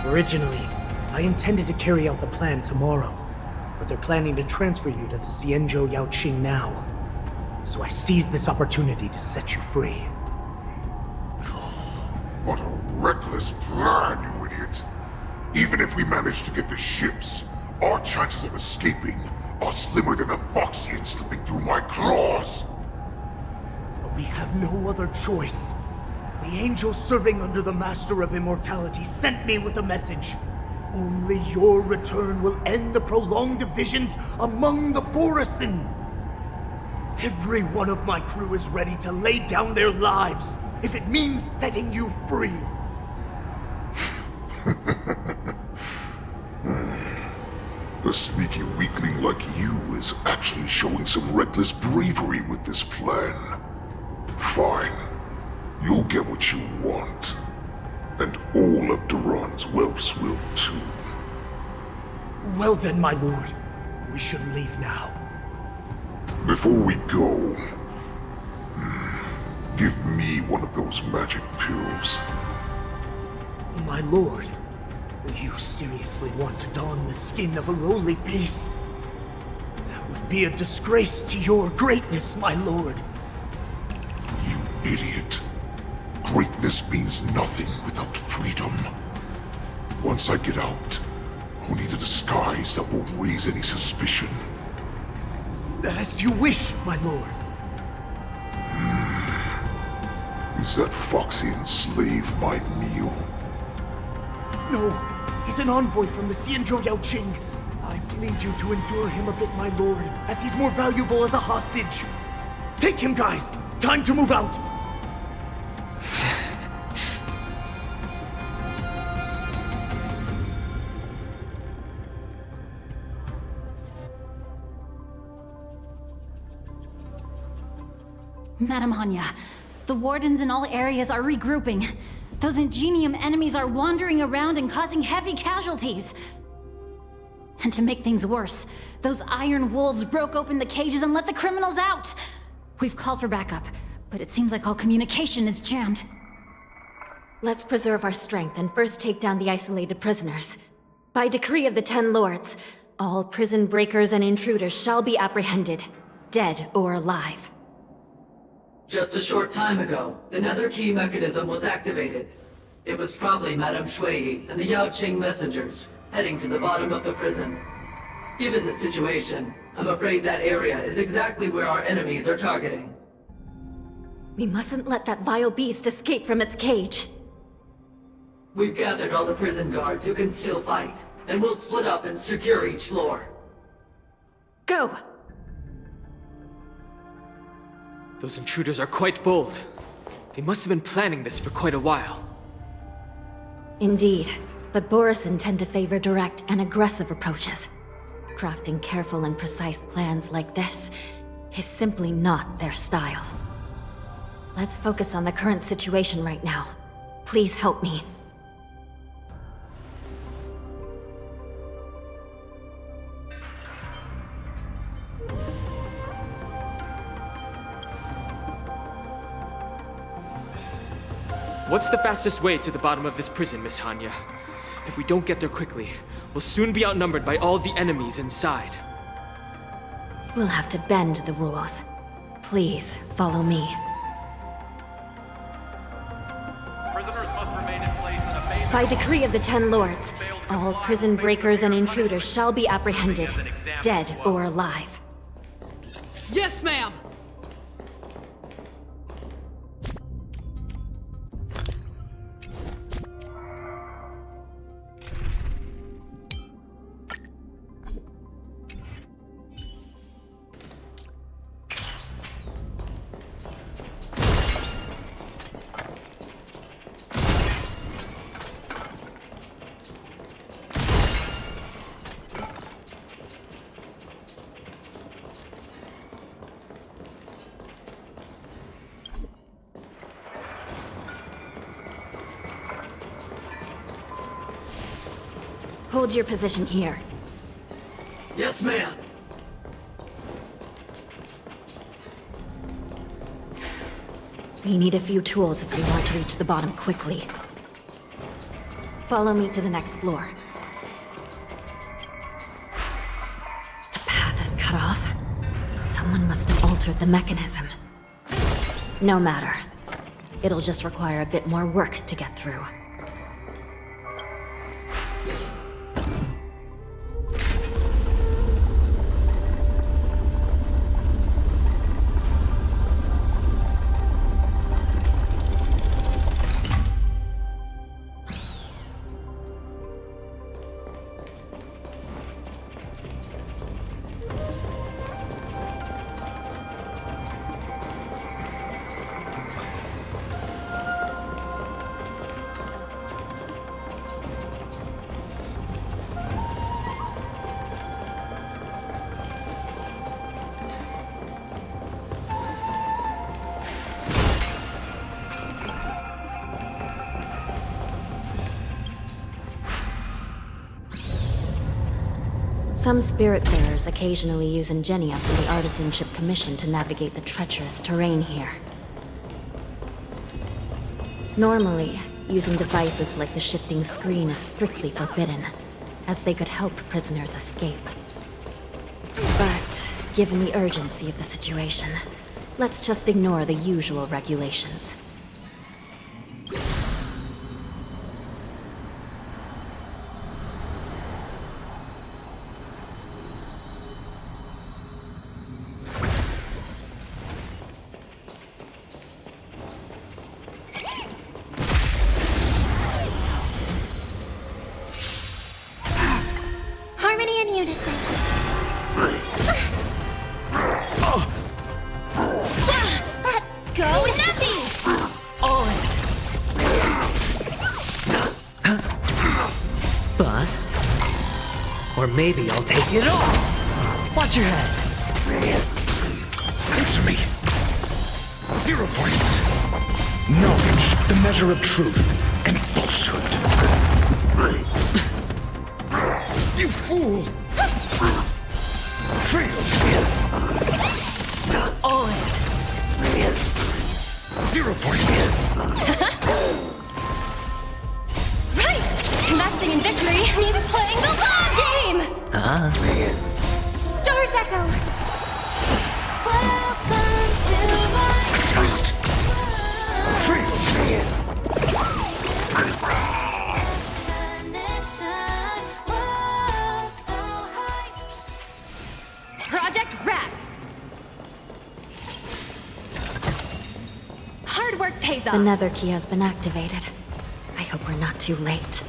here. Originally, I intended to carry out the plan tomorrow, but they're planning to transfer you to the Xianzhou Yaoqing now. So I seized this opportunity to set you free.
What a reckless plan, you idiot! Even if we manage to get the ships, our chances of escaping are slimmer than the Foxians slipping through my claws!
But we have no other choice. The angel serving under the Master of Immortality sent me with a message. Only your return will end the prolonged divisions among the Borisin. Every one of my crew is ready to lay down their lives if it means setting you free.
A sneaky weakling like you is actually showing some reckless bravery with this plan. Fine. You'll get what you want. And all of Duran's whelps will too.
Well then, my lord. We should leave now.
Before we go, give me one of those magic pills.
My lord, will you seriously want to don the skin of a lowly beast? That would be a disgrace to your greatness, my lord.
You idiot. Greatness means nothing without freedom. Once I get out, I'll need a disguise that won't raise any suspicion.
As you wish, my lord.
Is that Foxian slave my meal?
No, he's an envoy from the Xianzhou Yaoqing. I plead you to endure him a bit, my lord, as he's more valuable as a hostage. Take him, guys! Time to move out!
Madam Hanya, the wardens in all areas are regrouping. Those Ingenium enemies are wandering around and causing heavy casualties. And to make things worse, those iron wolves broke open the cages and let the criminals out! We've called for backup, but it seems like all communication is jammed.
Let's preserve our strength and first take down the isolated prisoners. By decree of the Ten Lords, all prison breakers and intruders shall be apprehended, dead or alive.
Just a short time ago, the Nether Key mechanism was activated. It was probably Madame Shui and the Yaoqing messengers, heading to the bottom of the prison. Given the situation, I'm afraid that area is exactly where our enemies are targeting.
We mustn't let that vile beast escape from its cage.
We've gathered all the prison guards who can still fight, and we'll split up and secure each floor.
Go!
Those intruders are quite bold. They must have been planning this for quite a while.
Indeed, but Borisin tend to favor direct and aggressive approaches. Crafting careful and precise plans like this is simply not their style. Let's focus on the current situation right now. Please help me.
What's the fastest way to the bottom of this prison, Miss Hanya? If we don't get there quickly, we'll soon be outnumbered by all the enemies inside.
We'll have to bend the rules. Please, follow me. By decree of the Ten Lords, all prison breakers and intruders shall be apprehended, dead or alive.
Yes, ma'am!
Hold your position here.
Yes, ma'am.
We need a few tools if we want to reach the bottom quickly. Follow me to the next floor. The path is cut off. Someone must have altered the mechanism. No matter. It'll just require a bit more work to get through. Some Spiritfarers occasionally use Ingenia from the Artisanship Commission to navigate the treacherous terrain here. Normally, using devices like the shifting screen is strictly forbidden, as they could help prisoners escape. But Given the urgency of the situation, let's just ignore the usual regulations.
Harmony and unison. Go Nuppy!
Bust. Or maybe I'll take it all. Watch your head.
Answer me. 0 points. Knowledge, the measure of truth and falsehood. You fool! Failed.
All in.
0 points.
Right! Investing in victory means playing the long game!
Stars Echo. Welcome to my
Test. Failed.
Project Rat! Hard work pays off.
The nether key has been activated. I hope we're not too late.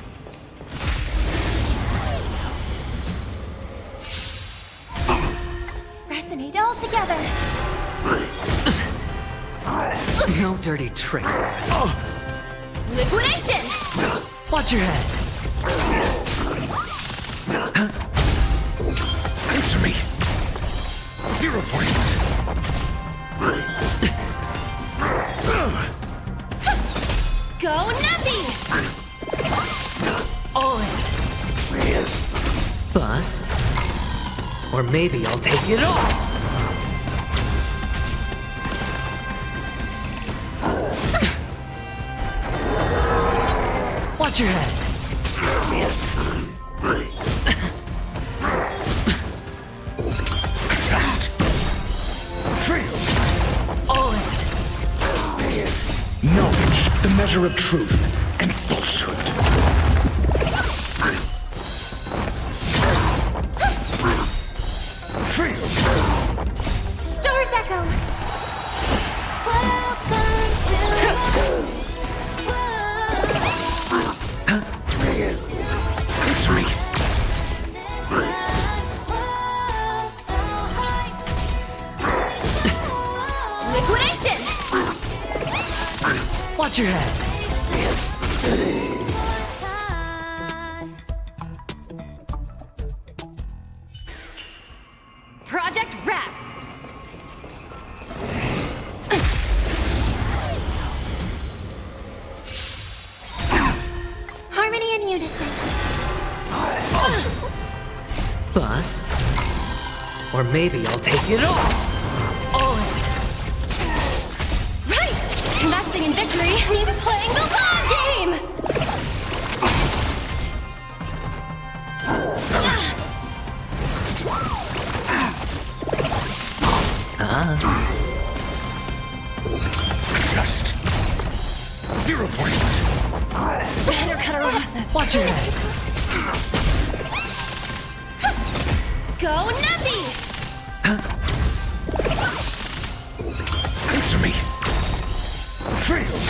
Resonate all together.
No dirty tricks.
Liquidation!
Watch your head.
Answer me. 0 points.
Go Nuppy!
All in. Bust. Or maybe I'll take it all. Watch your head.
Test. Failed.
All in.
Knowledge, the measure of truth and falsehood. Failed.
Stars Echo. Welcome to
Answer me.
Liquidation!
Watch your head.
Project Rat!
Harmony and unison.
Bust. Or maybe I'll take it all. All in.
Right! Investing in victory means playing the long game!
Test. 0 points.
Better cut our losses.
Watch your head.
Go Nuppy!
Answer me. Failed.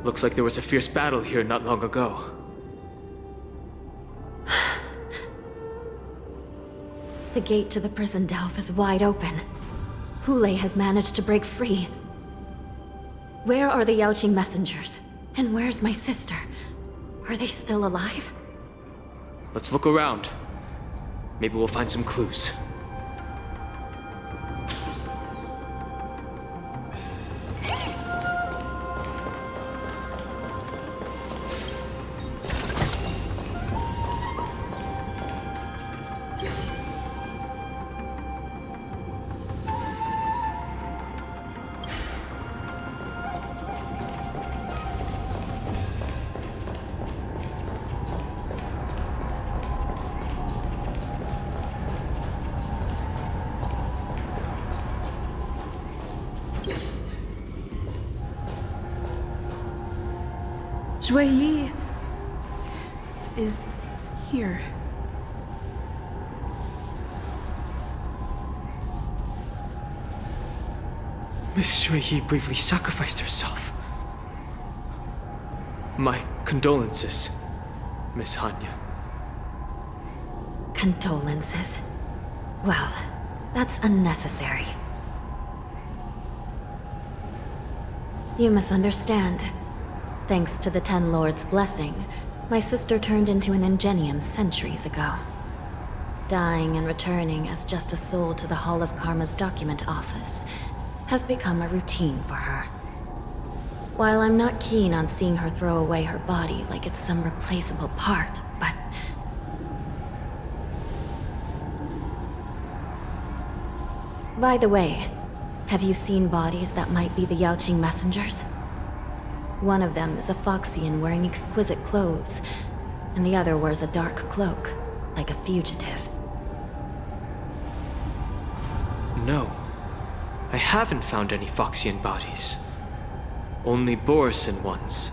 Looks like there was a fierce battle here not long ago.
The gate to the prison delve is wide open. Hule has managed to break free, Where are the Yaoqing messengers? And where's my sister? Are they still alive?
Let's look around. Maybe we'll find some clues.
Yi is here.
Miss Shuiyi bravely sacrificed herself. My condolences, Miss Hanya.
Condolences? Well, that's unnecessary. You misunderstand. Thanks to the Ten Lords' blessing, my sister turned into an Ingenium centuries ago. Dying and returning as just a soul to the Hall of Karma's document office has become a routine for her. While I'm not keen on seeing her throw away her body like it's some replaceable part, but... By the way, have you seen bodies that might be the Yaoqing messengers? One of them is a Foxian wearing exquisite clothes, and the other wears a dark cloak, like a fugitive.
No. I haven't found any Foxian bodies. Only Borisin ones.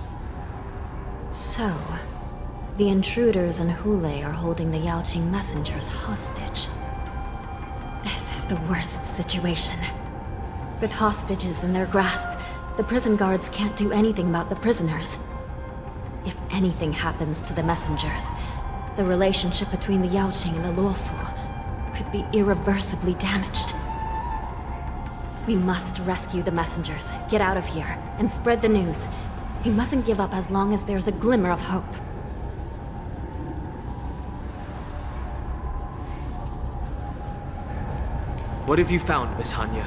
So, the intruders and Hule are holding the Yaoqing messengers hostage. This is the worst situation. With hostages in their grasp, the prison guards can't do anything about the prisoners. If anything happens to the messengers, the relationship between the Yaoqing and the Luofu could be irreversibly damaged. We must rescue the messengers, get out of here, and spread the news. We mustn't give up as long as there's a glimmer of hope.
What have you found, Miss Hanya?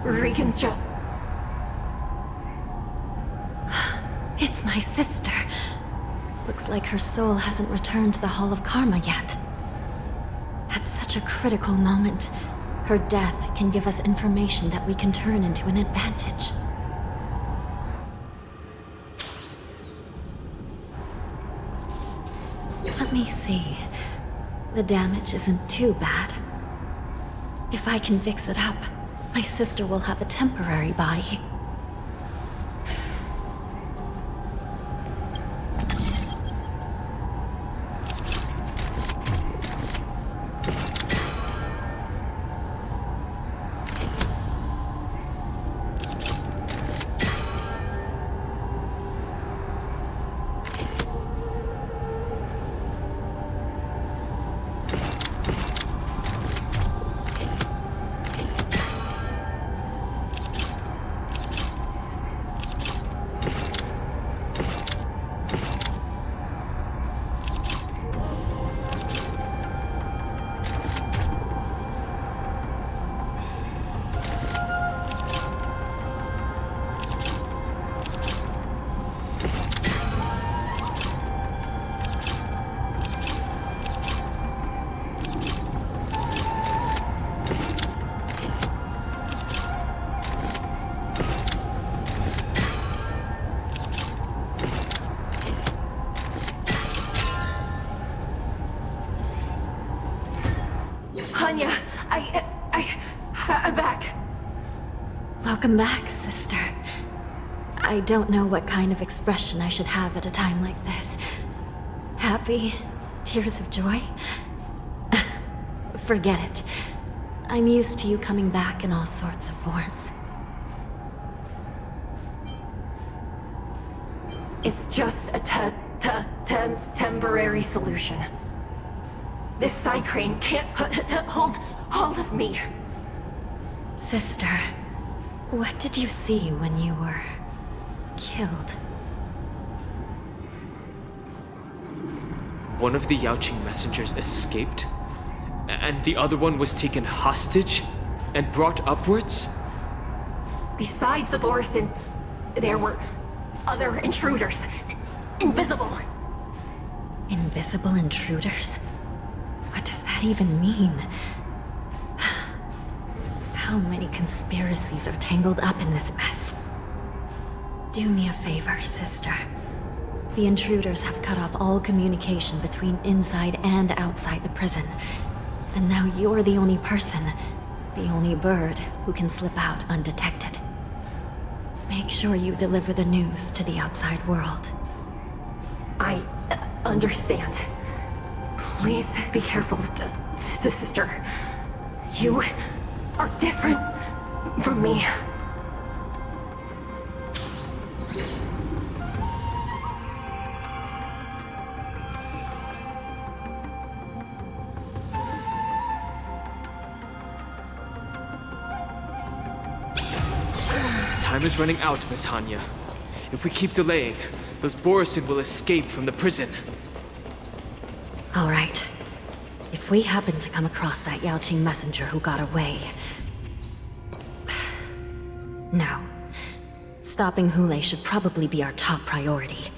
Reconstruct. It's my sister. Looks like her soul hasn't returned to the Hall of Karma yet. At such a critical moment, her death can give us information that we can turn into an advantage. Let me see. The damage isn't too bad. If I can fix it up, my sister will have a temporary body.
Hanya, I'm back.
Welcome back, sister. I don't know what kind of expression I should have at a time like this. Happy? Tears of joy? Forget it. I'm used to you coming back in all sorts of forms.
It's just a temporary solution. This side crane can't hold all of me.
Sister, what did you see when you were killed?
One of the Yaoqing messengers escaped, and the other one was taken hostage and brought upwards?
Besides the Borisin, there were other intruders. Invisible.
Invisible intruders? What does that even mean? How many conspiracies are tangled up in this mess? Do me a favor, sister. The intruders have cut off all communication between inside and outside the prison. And now you're the only person, the only bird, who can slip out undetected. Make sure you deliver the news to the outside world.
I understand. Please be careful, sister. You are different from me.
Time is running out, Miss Hanya. If we keep delaying, those Borisin will escape from the prison.
All right. If we happen to come across that Yaoqing messenger who got away... No. Stopping Hulei should probably be our top priority.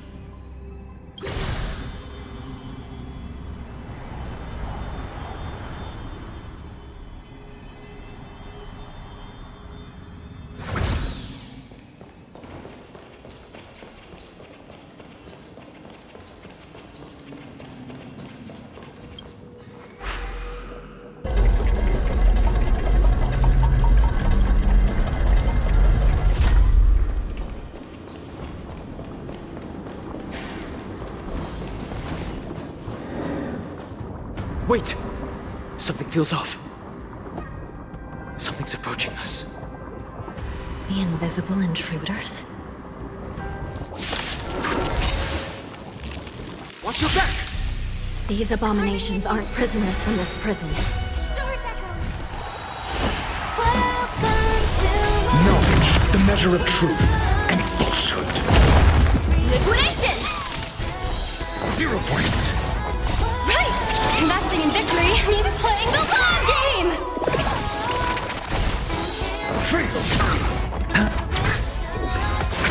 Wait! Something feels off. Something's approaching us.
The invisible intruders?
Watch your back!
These abominations aren't prisoners from this prison.
Knowledge, the measure of truth and falsehood.
Liquidation!
0 points.
Right! Investing in victory means playing the long game!
Freedom.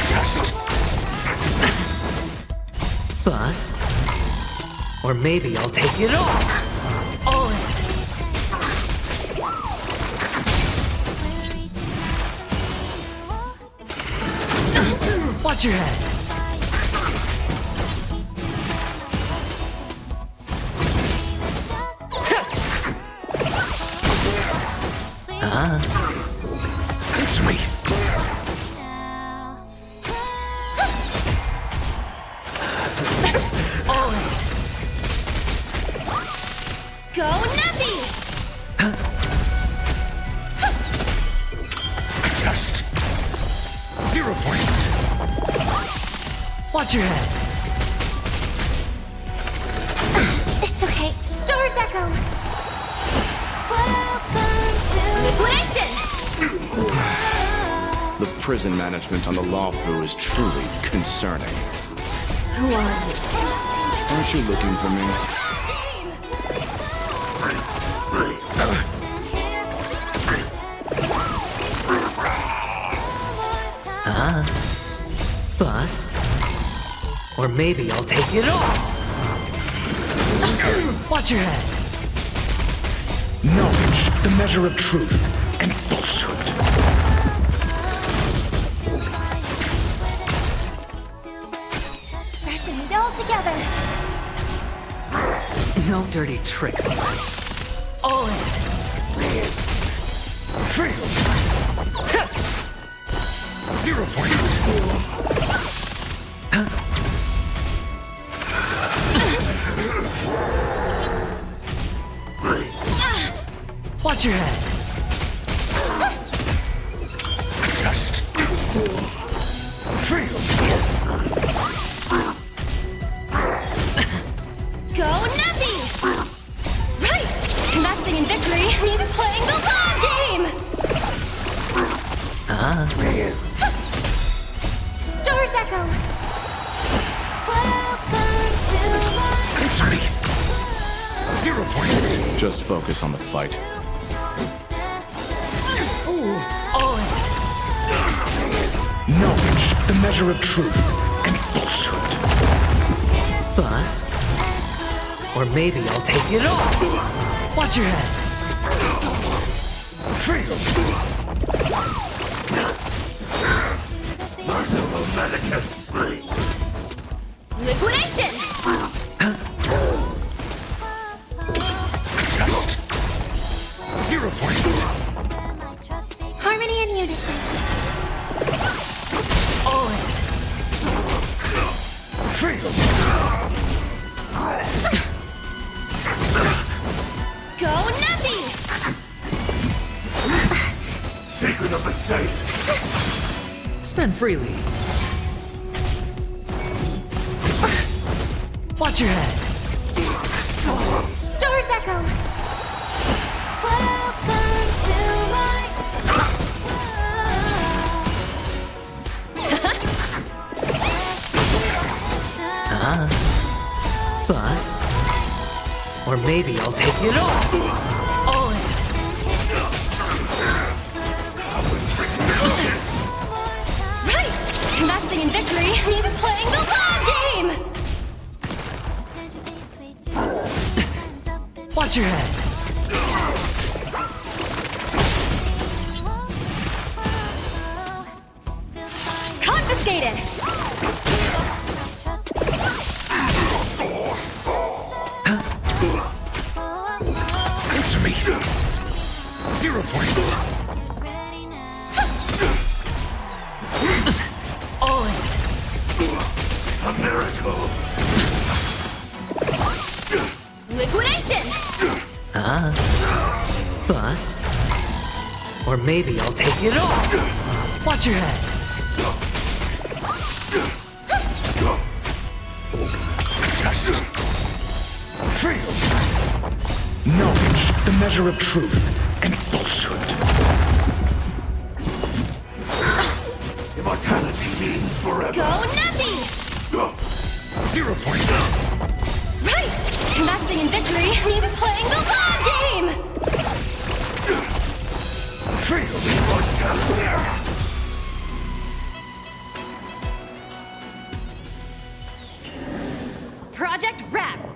Test.
Bust. Or maybe I'll take it off. All in. Watch your head.
Answer me.
All in.
Go Nappy!
Test. 0 points.
Watch your head.
It's okay. Stars echo! Liquidation!
The prison management on the Lawfu is truly concerning.
Who are you?
Aren't you looking for me?
Bust. Or maybe I'll take it off. Watch your head.
Knowledge, the measure of truth and falsehood.
Pressing it all together.
No dirty tricks. All in.
Freedom. 0 points.
Watch your head.
Test. Freedom.
Stars Echo!
Answer me! 0 points!
Just focus on the fight.
Knowledge, the measure of truth and falsehood.
Bust. Or maybe I'll take it all. Watch your head.
Fail! Merciful Medicus!
Liquidation!
Test! 0 points!
Harmony and unison.
Fail!
Go Nappy!
Secret of the safe!
Spend freely. Watch your head.
Stars Echo! Welcome to my...
Bust. Or maybe I'll take it all.
Right! Investing in victory means playing the long game!
Watch your head.
Confiscated!
Answer me! 0 points! A miracle!
Liquidation!
Bust. Or maybe I'll take it all. Watch your head.
Test! Fail! Knowledge, the measure of truth and falsehood. Immortality means forever.
Go Nappy!
0 points!
Right! Investing in victory means playing the long game!
Fail immortality!
Project wrapped!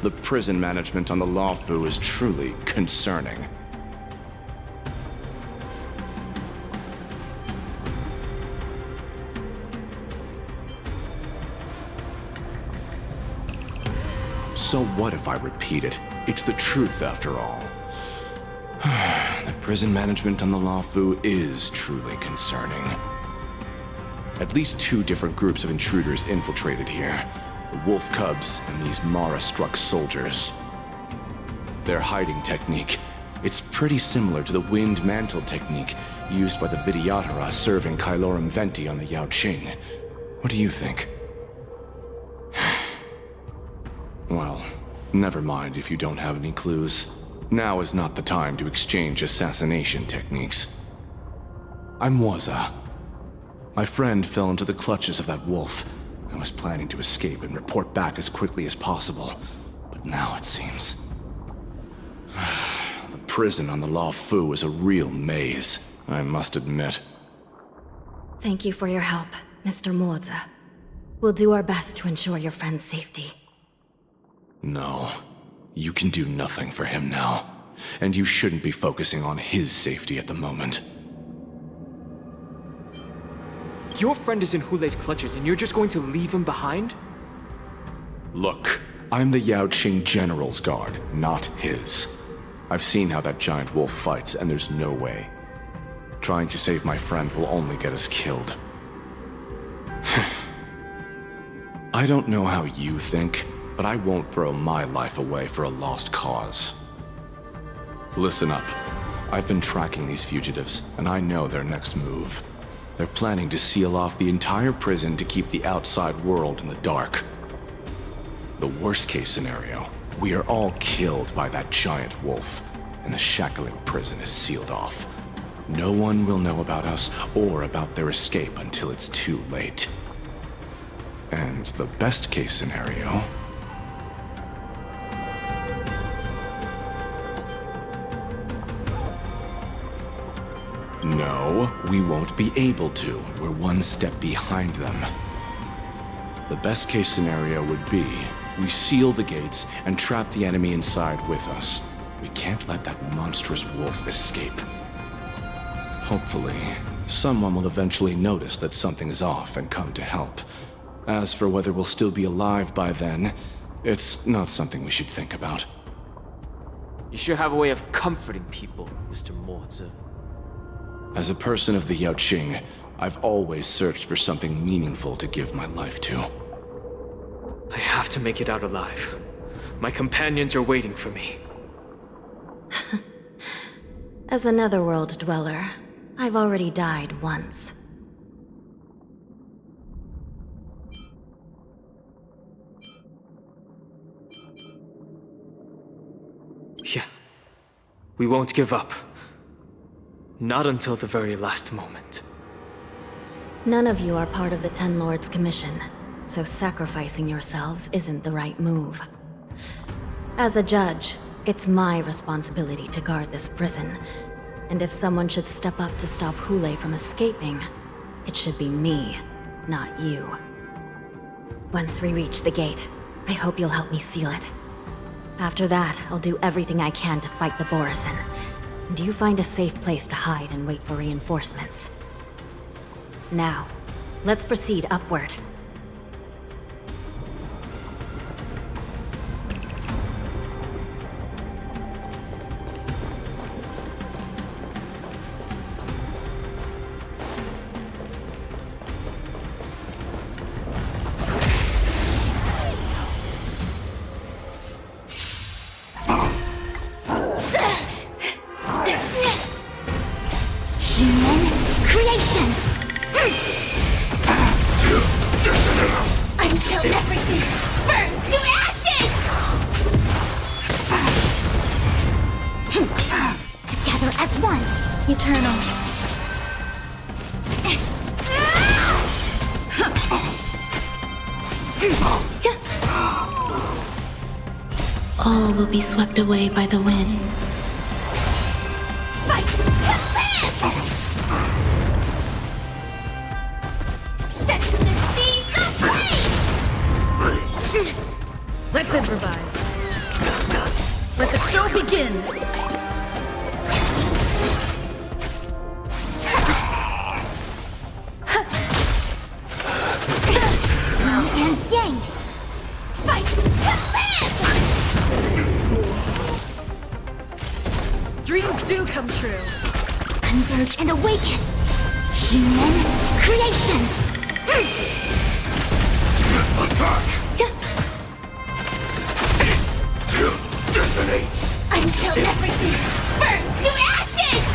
The prison management on the Lawfu is truly concerning. So what if I repeat it? It's the truth after all. The prison management on the Lawfu is truly concerning. At least 2 different groups of intruders infiltrated here. The Wolf Cubs and these Mara-struck soldiers. Their hiding technique, it's pretty similar to the Wind Mantle technique used by the Vidyadhara serving Kailorum Venti on the Yaoqing. What do you think? Well, never mind if you don't have any clues. Now is not the time to exchange assassination techniques. I'm Waza. My friend fell into the clutches of that wolf. I was planning to escape and report back as quickly as possible, but now it seems... The prison on the Lawfu is a real maze, I must admit.
Thank you for your help, Mr. Moza. We'll do our best to ensure your friend's safety.
No, you can do nothing for him now, and you shouldn't be focusing on his safety at the moment.
Your friend is in Hulei's clutches and you're just going to leave him behind?
Look, I'm the Yaoqing General's guard, not his. I've seen how that giant wolf fights, and there's no way. Trying to save my friend will only get us killed. I don't know how you think, but I won't throw my life away for a lost cause. Listen up. I've been tracking these fugitives, and I know their next move. They're planning to seal off the entire prison to keep the outside world in the dark. The worst case scenario, we are all killed by that giant wolf, and the shackling prison is sealed off. No one will know about us or about their escape until it's too late. And the best case scenario... No, we won't be able to. We're one step behind them. The best case scenario would be we seal the gates and trap the enemy inside with us. We can't let that monstrous wolf escape. Hopefully, someone will eventually notice that something is off and come to help. As for whether we'll still be alive by then, it's not something we should think about.
You sure have a way of comforting people, Mr. Morzer.
As a person of the Yaoqing, I've always searched for something meaningful to give my life to.
I have to make it out alive. My companions are waiting for me.
As a netherworld dweller, I've already died once.
Yeah. We won't give up. Not until the very last moment.
None of you are part of the Ten Lords' Commission, so sacrificing yourselves isn't the right move. As a judge, it's my responsibility to guard this prison, and if someone should step up to stop Hulei from escaping, it should be me, not you. Once we reach the gate, I hope you'll help me seal it. After that, I'll do everything I can to fight the Borisin. And you find a safe place to hide and wait for reinforcements. Now, let's proceed upward.
Until everything burns to ashes! Together as one, eternal.
All will be swept away by the wind.
Fight to live! Set to the seas of flame!
Let's improvise. Let the show begin!
Yin and yang! Fight to live!
Dreams do come true.
Converge and awaken! Human creations!
Attack! Detonate!
Until everything burns to ashes!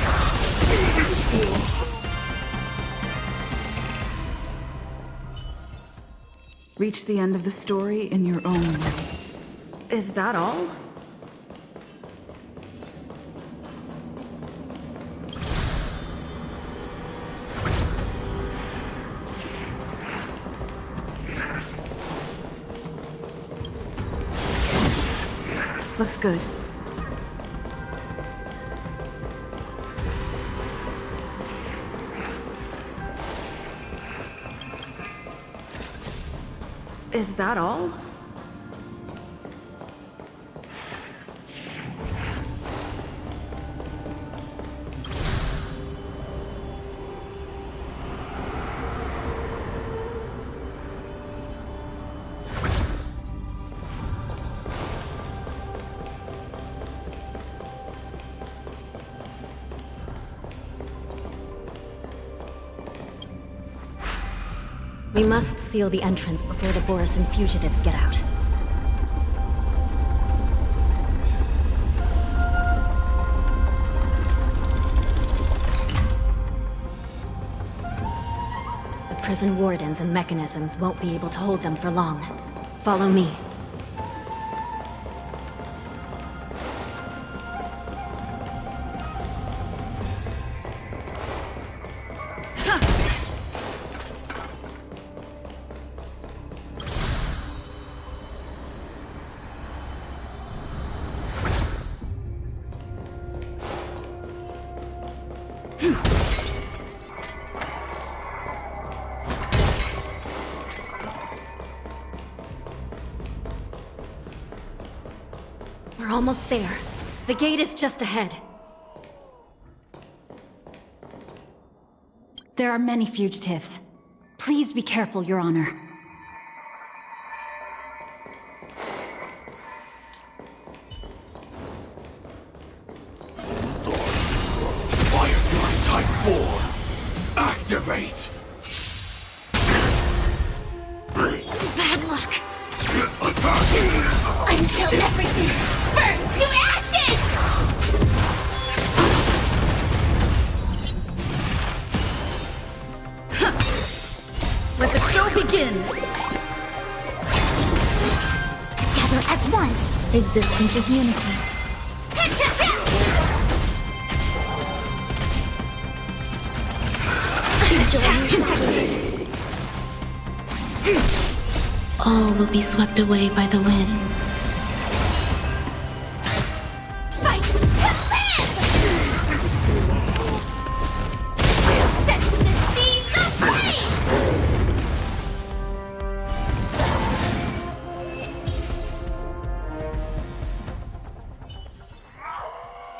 Reach the end of the story in your own way. Is that all? Looks good. Is that all?
We must seal the entrance before the Borisin fugitives get out. The prison wardens and mechanisms won't be able to hold them for long. Follow me. We're almost there. The gate is just ahead.
There are many fugitives. Please be careful, Your Honor.
Firefly Type 4! Activate!
Bad luck.
Attack!
Until everything burns to ashes!
Let the show begin!
Together as one.
Existence is unity.
All will be swept away by the wind.
Fight to live! We'll set the seas ablaze!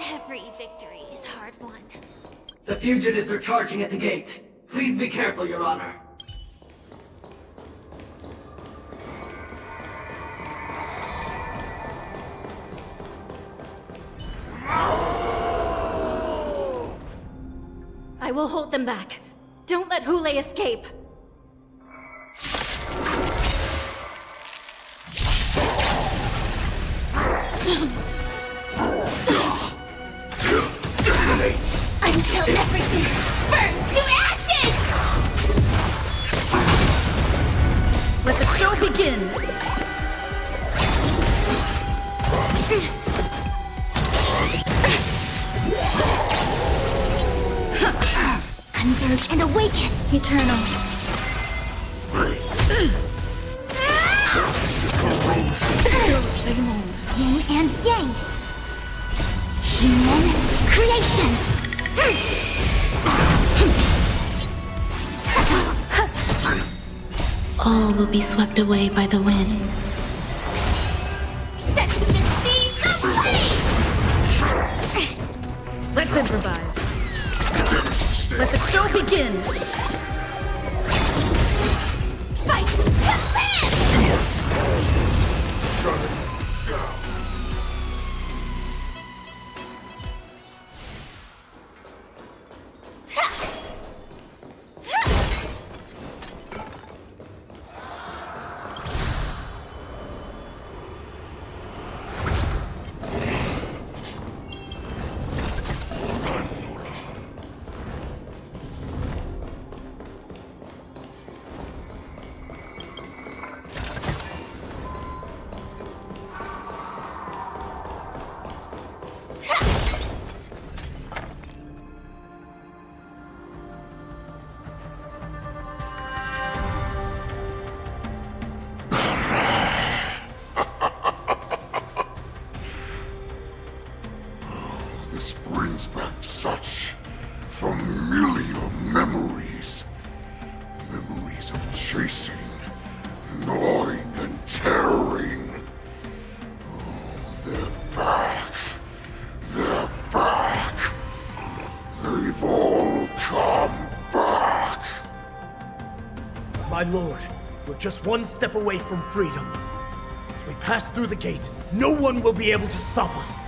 Every victory is hard won.
The fugitives are charging at the gate. Please be careful, Your Honor.
I will hold them back. Don't let Hule escape.
Detonate!
Until everything burns to ashes!
Let the show begin!
Converge and awaken!
Eternal.
Still the same old.
Yin and Yang. Human creations.
All will be swept away by the wind.
Set the seas ablaze!
Let's improvise. Let the show begin!
Fight to live!
Shut it down. This brings back such familiar memories. Memories of chasing, gnawing, and tearing. Oh, they're back. They're back. They've all come back. My lord, we're just one step away from freedom. As we pass through the gate, no one will be able to stop us.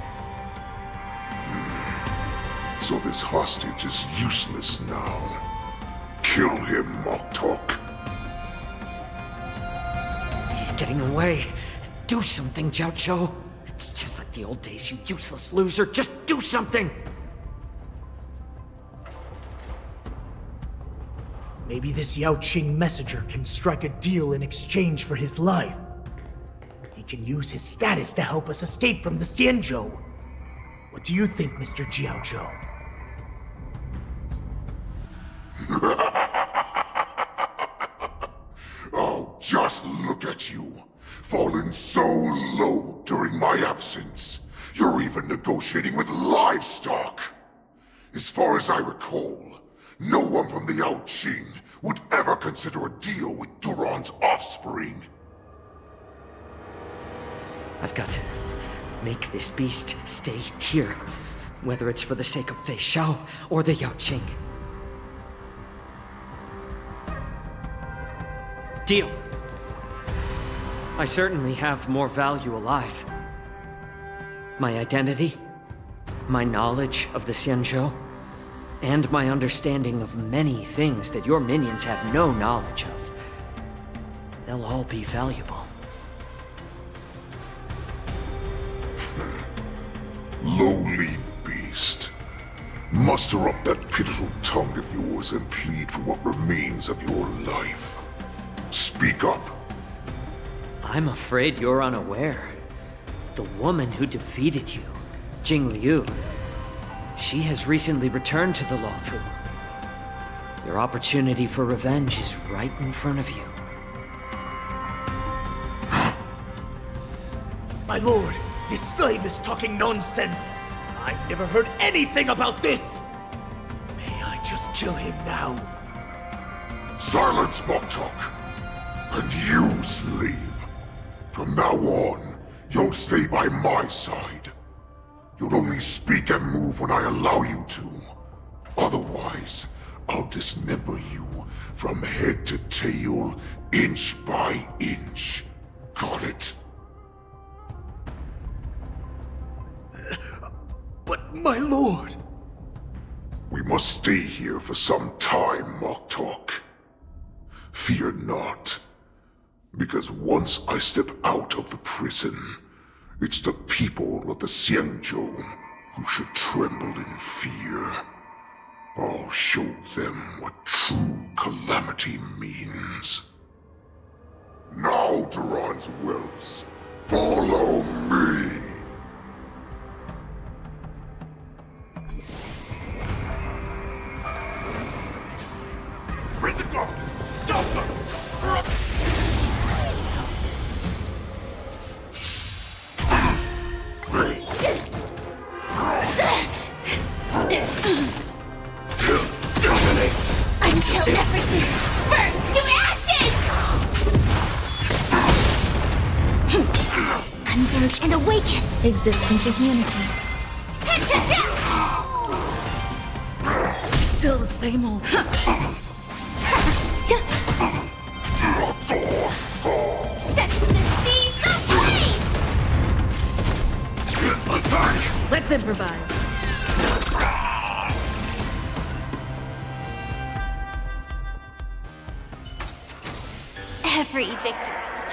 So this hostage is useless now. Kill him, Moktok.
He's getting away. Do something, Jiaoqiu. It's just like the old days, you useless loser. Just do something!
Maybe this Yaoqing messenger can strike a deal in exchange for his life. He can use his status to help us escape from the Xianzhou. What do you think, Mr. Jiaoqiu?
Oh, just look at you. Fallen so low during my absence. You're even negotiating with livestock. As far as I recall, no one from the Yaoqing would ever consider a deal with Duran's offspring.
I've got to make this beast stay here, whether it's for the sake of Fei Shao or the Yaoqing. Deal. I certainly have more value alive. My identity, my knowledge of the Xianzhou, and my understanding of many things that your minions have no knowledge of. They'll all be valuable.
Lowly beast. Muster up that pitiful tongue of yours and plead for what remains of your life. Speak up.
I'm afraid you're unaware. The woman who defeated you, Jing Liu, she has recently returned to the Luofu. Your opportunity for revenge is right in front of you.
My lord, this slave is talking nonsense. I've never heard anything about this. May I just kill him now?
Silence, Moktok! And you, slave. From now on, you'll stay by my side. You'll only speak and move when I allow you to. Otherwise, I'll dismember you from head to tail, inch by inch. Got it?
But my lord...
We must stay here for some time, Moktok. Fear not. Because once I step out of the prison, it's the people of the Xianzhou who should tremble in fear. I'll show them what true calamity means. Now, Duran's whelps, follow me! Prison guards, stop them!
Until everything burns to ashes! Converge and awaken!
Existence is unity.
Still the same old.
Set the seas ablaze!
Attack!
Let's improvise.
Every victory is